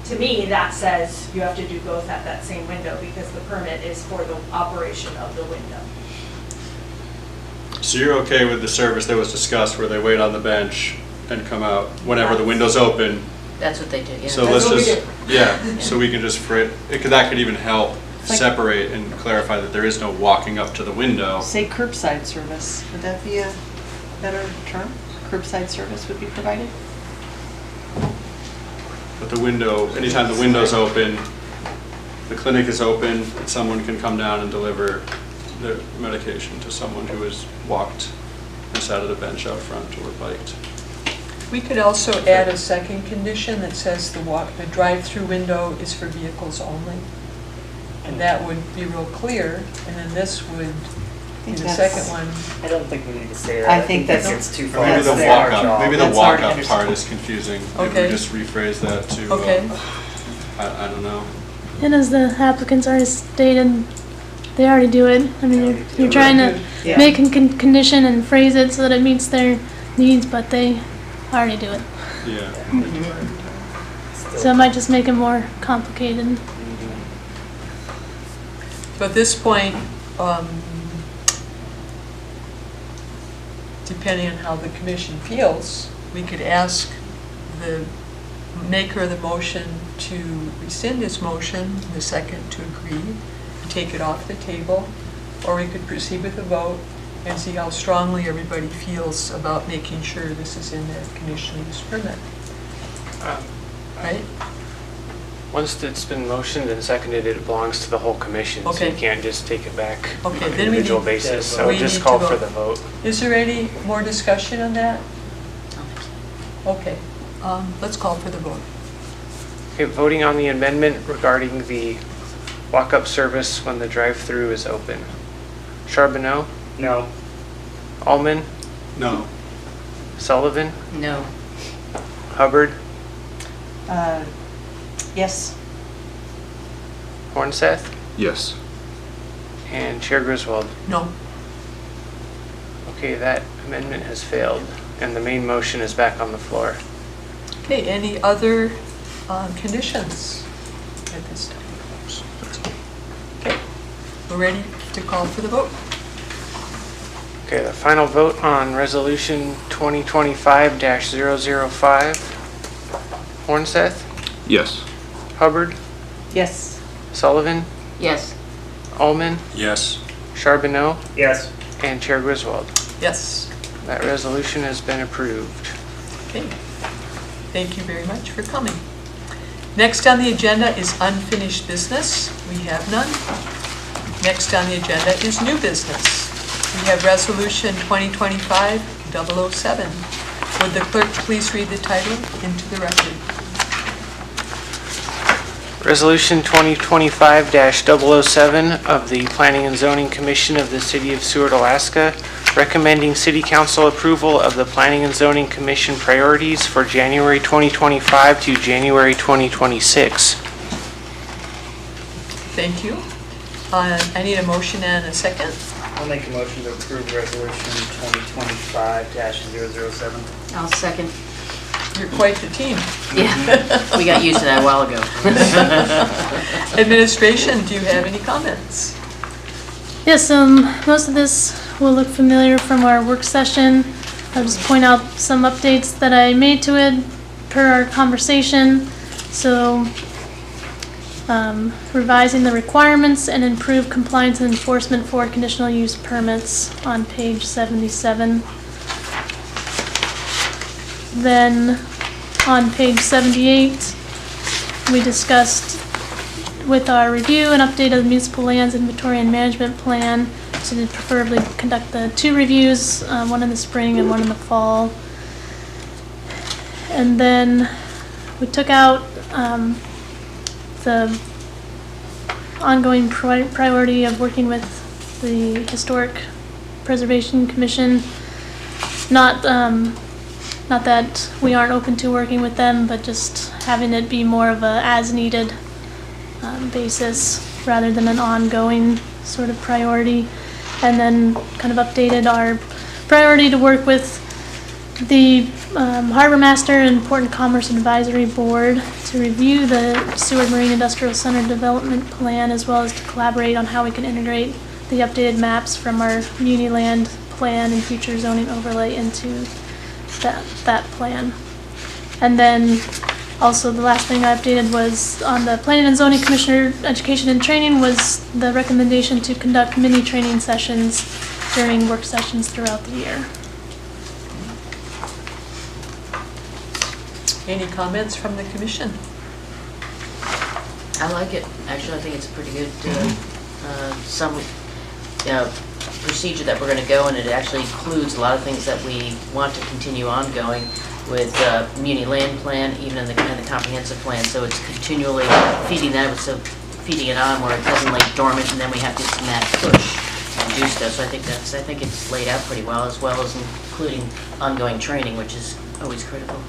to me, that says you have to do both at that same window because the permit is for the operation of the window. So you're okay with the service that was discussed where they wait on the bench and come out whenever the window's open? That's what they do, yeah. So let's just, so we can just, that could even help separate and clarify that there is no walking up to the window. Say curbside service, would that be a better term? Curbside service would be provided? But the window, anytime the window's open, the clinic is open, and someone can come down and deliver their medication to someone who has walked and sat at a bench out front or biked. We could also add a second condition that says the drive-through window is for vehicles only. And that would be real clear, and then this would be the second one. I don't think we need to say that. I think that that's- gets too far. Maybe the That's walk-up, maybe the That's already walk-up understood. part is confusing. Maybe Okay. we just rephrase that to, Okay. I don't know. And as the applicants already stated, they already do it. I mean, you're trying to Yeah. make a condition and phrase it so that it meets their needs, but they already do it. Yeah. So it might just make it more complicated. So at this point, depending on how the commission feels, we could ask the maker of the motion to rescind his motion, the second to agree, and take it off the table, or we could proceed with a vote and see how strongly everybody feels about making sure this is in their conditional use permit. Right? Once it's been motioned and seconded, it belongs to the whole commission, so you Okay. can't just take it back on Okay, an then we individual need- basis, so we just need call to for vote. the vote. Is there any more discussion on that? Okay, let's call for the vote. Okay, voting on the amendment regarding the walk-up service when the drive-through is open. Charbonneau, No. Allman, No. Sullivan, No. Hubbard, Yes. Hornseth, Yes. and Chair Griswold. No. Okay, that amendment has failed, and the main motion is back on the floor. Okay, any other conditions at this time? Okay, we're ready to call for the vote. Okay, the final vote on Resolution 2025-005. Hornseth, Yes. Hubbard, Yes. Sullivan, Yes. Allman, Yes. Charbonneau, Yes. and Chair Griswold. Yes. That resolution has been approved. Okay, thank you very much for coming. Next on the agenda is unfinished business. We have none. Next on the agenda is new business. We have Resolution 2025-007. Would the clerk please read the title into the record? Resolution 2025-007 of the Planning and Zoning Commission of the City of Seward, Alaska, recommending City Council approval of the Planning and Zoning Commission priorities for January 2025 to January 2026. Thank you. I need a motion and a second. I'll make a motion to approve resolution 2025-007. I'll second. You're quite the team. Yeah, we got used to that a while ago. Administration, do you have any comments? Yes, most of this will look familiar from our work session. I'll just point out some updates that I made to it per our conversation. So, revising the requirements and improve compliance and enforcement for conditional use permits on page 77. Then, on page 78, we discussed with our review and update of the municipal lands inventory and management plan, to preferably conduct the 2 reviews, one in the spring and one in the fall. And then we took out the ongoing priority of working with the Historic Preservation Commission. Not that we aren't open to working with them, but just having it be more of a as-needed basis rather than an ongoing sort of priority. And then kind of updated our priority to work with the Harbor Master and Port and Commerce Advisory Board to review the Seward Marine Industrial Center Development Plan, as well as to collaborate on how we can integrate the updated maps from our Muni Land plan and future zoning overlay into that plan. And then also the last thing I updated was on the Planning and Zoning Commissioner Education and Training was the recommendation to conduct mini training sessions during work sessions throughout the year. Any comments from the commission? I like it. Actually, I think it's a pretty good, procedure that we're going to go, and it actually includes a lot of things that we want to continue ongoing with Muni Land Plan, even in the comprehensive plan. So it's continually feeding that, so feeding it on where it doesn't lay dormant, and then we have to get some mad push and do stuff. So I think it's laid out pretty well, as including ongoing training, which is always critical.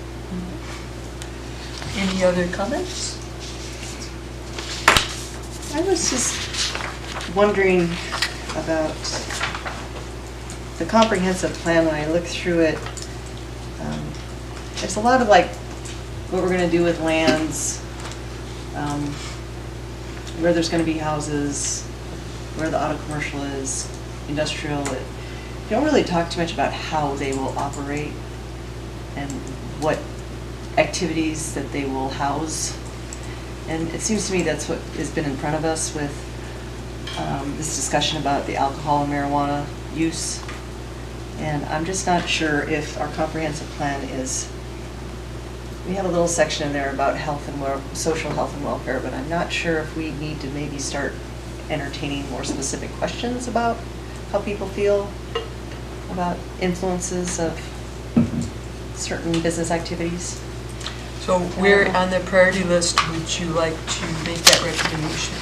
Any other comments? I was just wondering about the comprehensive plan. When I look through it, there's a lot of like what we're going to do with lands, where there's going to be houses, where the auto commercial is, industrial. You don't really talk too much about how they will operate and what activities that they will house. And it seems to me that's what has been in front of us with this discussion about the alcohol and marijuana use. And I'm just not sure if our comprehensive plan is, we have a little section in there about health and social health and welfare, but I'm not sure if we need to maybe start entertaining more specific questions about how people feel about influences of certain business activities. So where on the priority list would you like to make that recommendation?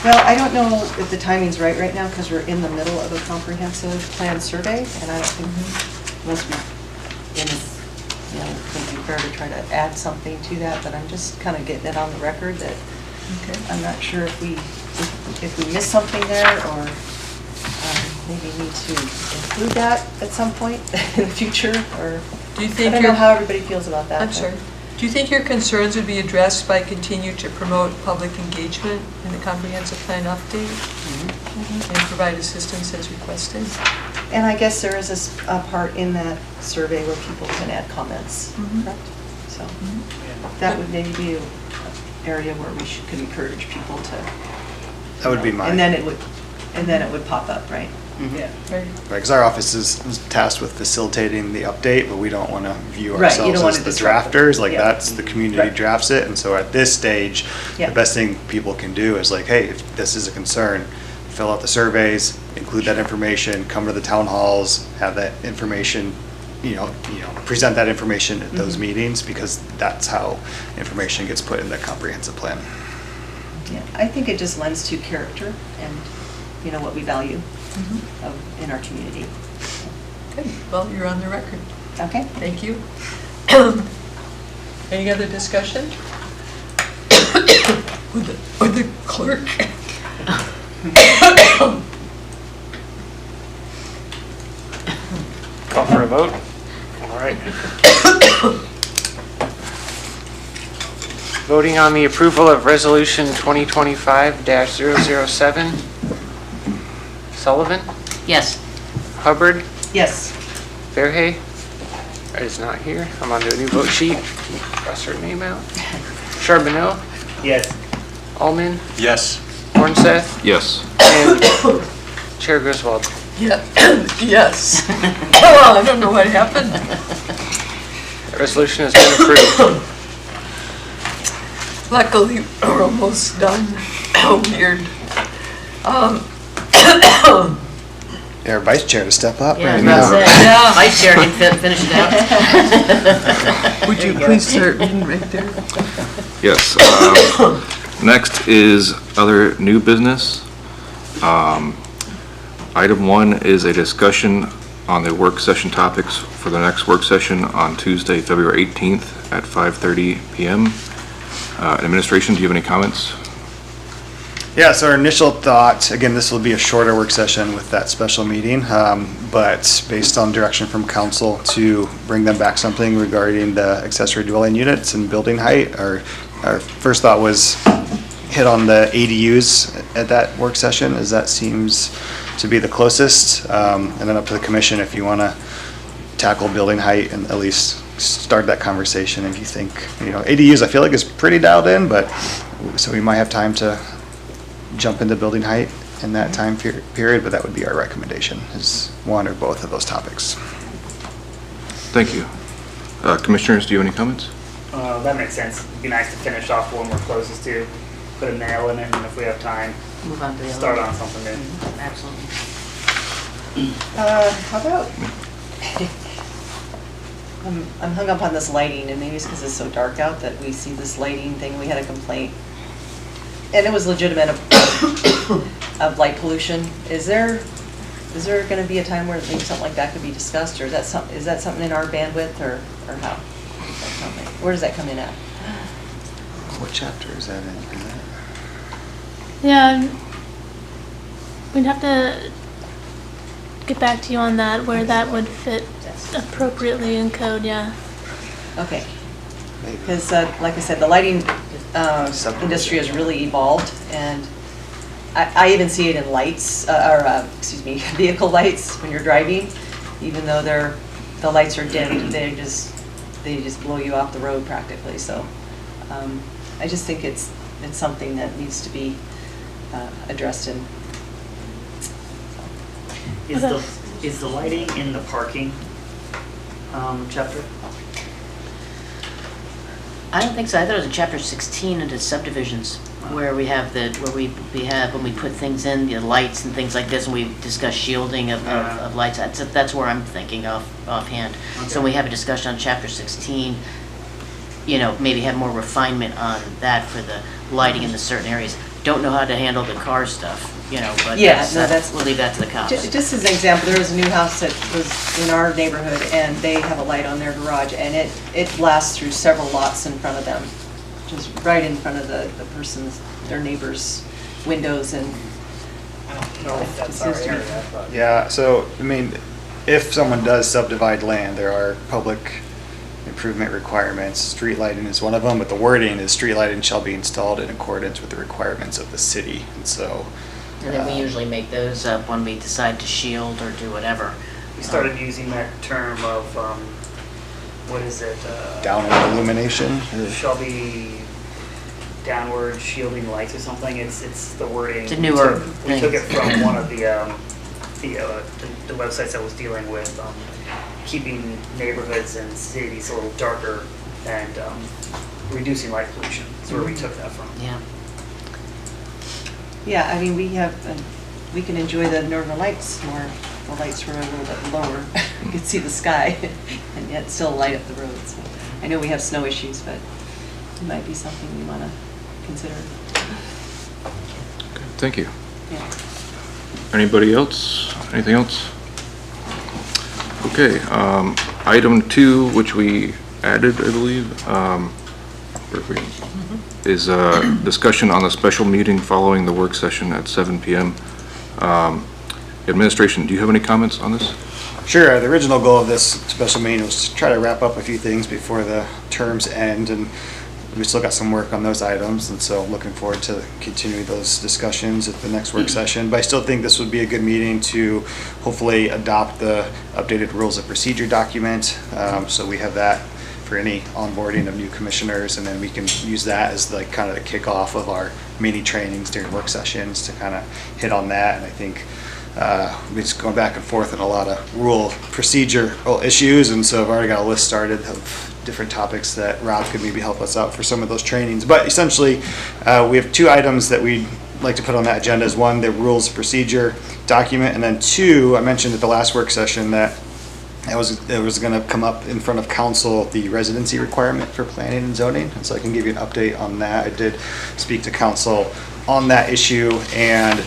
Well, I don't know if the timing's right now because we're in the middle of a comprehensive plan survey, and I don't think unless it would be fair to try to add something to that. But I'm just kind of getting it on the record that I'm not sure if we missed something there, or maybe need to include that at some point in the future. Or do you think I don't know how everybody feels about that. I'm sorry. Do you think your concerns would be addressed by continue to promote public engagement in the comprehensive plan update and provide assistance as requested? And I guess there is a part in that survey where people can add comments, correct? So that would maybe be an area where we could encourage people to. That would be mine. And then it would pop up, right? Yeah. Right. Because our office is tasked with facilitating the update, but we don't want to view Right, you don't ourselves wanna as the disrupt drafters. it. Like Yeah. that's the community drafts it, and so at this stage, Yeah. the best thing people can do is like, hey, if this is a concern, fill out the surveys, include that information, come to the town halls, have that information, present that information at those meetings, because that's how information gets put in the comprehensive plan. Yeah, I think it just lends to character and, what we value in our community. Good. Well, you're on the record. Okay. Thank you. Any other discussion? With the clerk? Call for a vote? All right. Voting on the approval of Resolution 2025-007. Sullivan? Yes. Hubbard? Yes. Fairhay is not here. I'm on to a new vote sheet. Cross her name out. Charbonneau? Yes. Allman? Yes. Hornseth? Yes. And Chair Griswold? Yeah. Yes. Oh, I don't know what happened. The resolution has been approved. Luckily, we're almost done. Weird. our vice chair to step up. Yeah, I was right about to now. say, vice chair can finish it out. Would you please start reading right there? Yes. Next is other new business. Item 1 is a discussion on the work session topics for the next work session on Tuesday, February 18th at 5:30 PM. Administration, do you have any comments? Yeah, so our initial thought, again, this will be a shorter work session with that special meeting, but based on direction from council to bring them back something regarding the accessory dwelling units and building height, our first thought was hit on the ADUs at that work session, as that seems to be the closest, and then up to the commission if you want to tackle building height and at least start that conversation if you think, ADUs I feel like is pretty dialed in, but so we might have time to jump into building height in that time period, but that would be our recommendation, is one or both of those topics. Thank you. Commissioners, do you have any comments? That makes sense. It'd be nice to finish off the one we're closest to, put a nail in it, and if we have time, Move on to the other start one. on something new. Absolutely. How about, I'm hung up on this lighting, and maybe it's because it's so dark out that we see this lighting thing. We had a complaint, and it was legitimate of light pollution. Is there going to be a time where maybe something like that could be discussed, or is that something in our bandwidth, or how? Where does that come in at? What chapter is that in? Yeah, we'd have to get back to you on that, where that would fit appropriately in code, yeah. Okay. Because, like I said, the lighting industry has really evolved, and I even see it in lights, vehicle lights when you're driving. Even though the lights are dim, they just blow you off the road practically. So I just think it's something that needs to be addressed in. Is the lighting in the parking chapter? I don't think so. I thought it was in chapter 16 into subdivisions, where we have when we put things in, the lights and things like this, and we discuss shielding of lights. That's where I'm thinking offhand. So we have a discussion on chapter 16, maybe have more refinement on that for the lighting in the certain areas. Don't know how to handle the car stuff, but we'll leave that to the cops. Just as an example, there was a new house that was in our neighborhood, and they have a light on their garage, and it blasts through several lots in front of them, just right in front of their neighbor's windows, and I don't know if that's our area, but. Yeah, so, if someone does subdivide land, there are public improvement requirements. Street lighting is one of them, but the wording is street lighting shall be installed in accordance with the requirements of the city, and so. And then we usually make those up when we decide to shield or do whatever. We started using that term of, what is it? Downward illumination? Shall be downward shielding lights or something. It's the wording. It's a newer We took it thing. from one of the websites that was dealing with keeping neighborhoods and cities a little darker and reducing light pollution. That's where we took that from. Yeah. yeah, we can enjoy the northern lights more. The lights were a little bit lower. You could see the sky, and yet still light up the roads. So I know we have snow issues, but it might be something we want to consider. Okay, thank you. Yeah. Anybody else? Anything else? Okay, item 2, which we added, I believe, is a discussion on the special meeting following the work session at 7 p.m. Administration, do you have any comments on this? Sure, the original goal of this special meeting was to try to wrap up a few things before the terms end, and we still got some work on those items, and so looking forward to continuing those discussions at the next work session. But I still think this would be a good meeting to hopefully adopt the updated rules of procedure document. So we have that for any onboarding of new commissioners, and then we can use that as like kind of the kickoff of our mini trainings during work sessions to kind of hit on that. And I think we're just going back and forth on a lot of rule procedural issues, and so I've already got a list started of different topics that Rob could maybe help us out for some of those trainings. But essentially, we have 2 items that we like to put on that agenda is one, the rules of procedure document, and then two, I mentioned at the last work session that it was gonna come up in front of council, the residency requirement for planning and zoning, and so I can give you an update on that. I did speak to council on that issue, and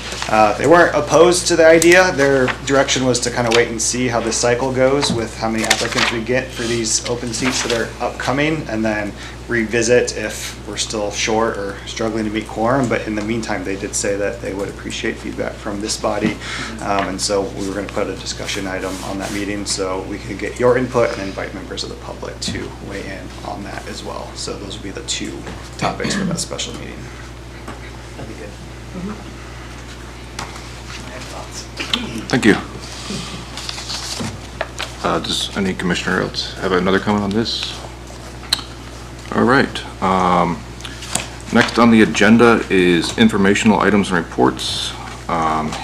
they weren't opposed to the idea. Their direction was to kind of wait and see how this cycle goes with how many applicants we get for these open seats that are upcoming, and then revisit if we're still short or struggling to meet quorum. But in the meantime, they did say that they would appreciate feedback from this body, and so we were going to put a discussion item on that meeting so we could get your input and invite members of the public to weigh in on that as well. So those would be the two topics for that special meeting. That'd be good. I have thoughts. Thank you. Does any commissioner else have another comment on this? All right. Next on the agenda is informational items and reports.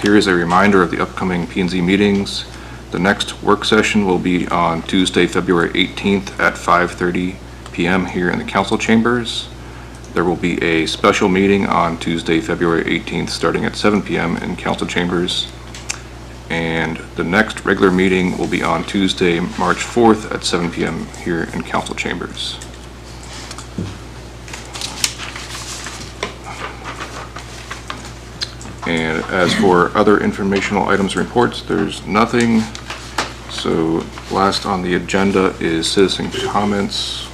Here is a reminder of the upcoming P&Z meetings. The next work session will be on Tuesday, February 18th at 5:30 p.m. here in the council chambers. There will be a special meeting on Tuesday, February 18th, starting at 7 p.m. in council chambers. And the next regular meeting will be on Tuesday, March 4th at 7 p.m. here in council chambers. And as for other informational items and reports, there's nothing. So last on the agenda is citizen comments.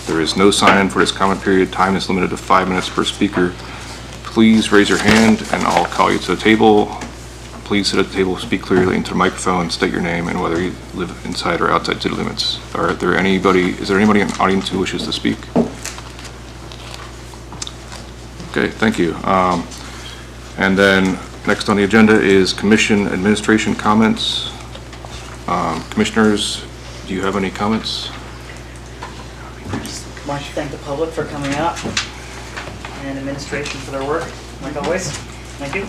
There is no sign for this comment period. Time is limited to 5 minutes per speaker. Please raise your hand and I'll call you to the table. Please sit at the table, speak clearly into the microphone, state your name and whether you live inside or outside city limits. Is there anybody in the audience who wishes to speak? Okay, thank you. And then next on the agenda is commission administration comments. Commissioners, do you have any comments? I want to thank the public for coming out and administration for their work, like always. Thank you.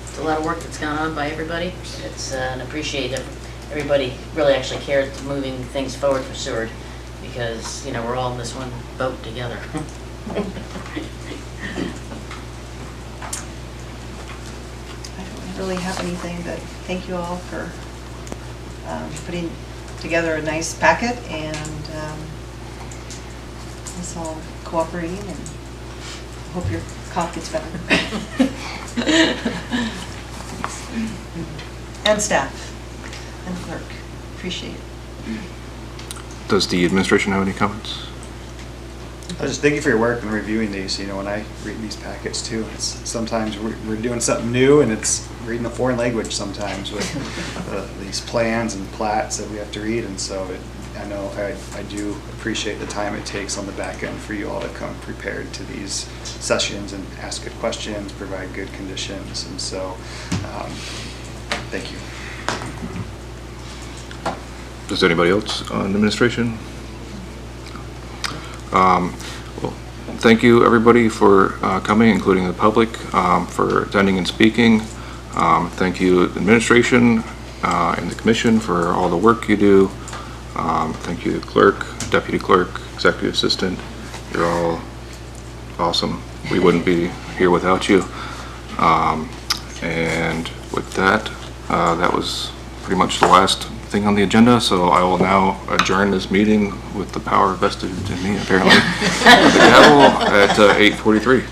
It's a lot of work that's gone on by everybody. It's, and appreciate that everybody really actually cares moving things forward for Seward because, you know, we're all in this one boat together. I don't really have anything, but thank you all for putting together a nice packet and us all cooperating, and hope your cough gets better. And staff and clerk, appreciate it. Does the administration have any comments? I just thank you for your work in reviewing these. You know, when I read these packets too, it's sometimes we're doing something new and it's reading a foreign language sometimes with these plans and plats that we have to read. And so I know I do appreciate the time it takes on the back end for you all to come prepared to these sessions and ask good questions, provide good conditions. And so thank you. Does anybody else on administration? Well, thank you everybody for coming, including the public, for attending and speaking. Thank you administration and the commission for all the work you do. Thank you clerk, deputy clerk, executive assistant. You're all awesome. We wouldn't be here without you. And with that, that was pretty much the last thing on the agenda, so I will now adjourn this meeting with the power vested in me, apparently, with the gavel at 8:43.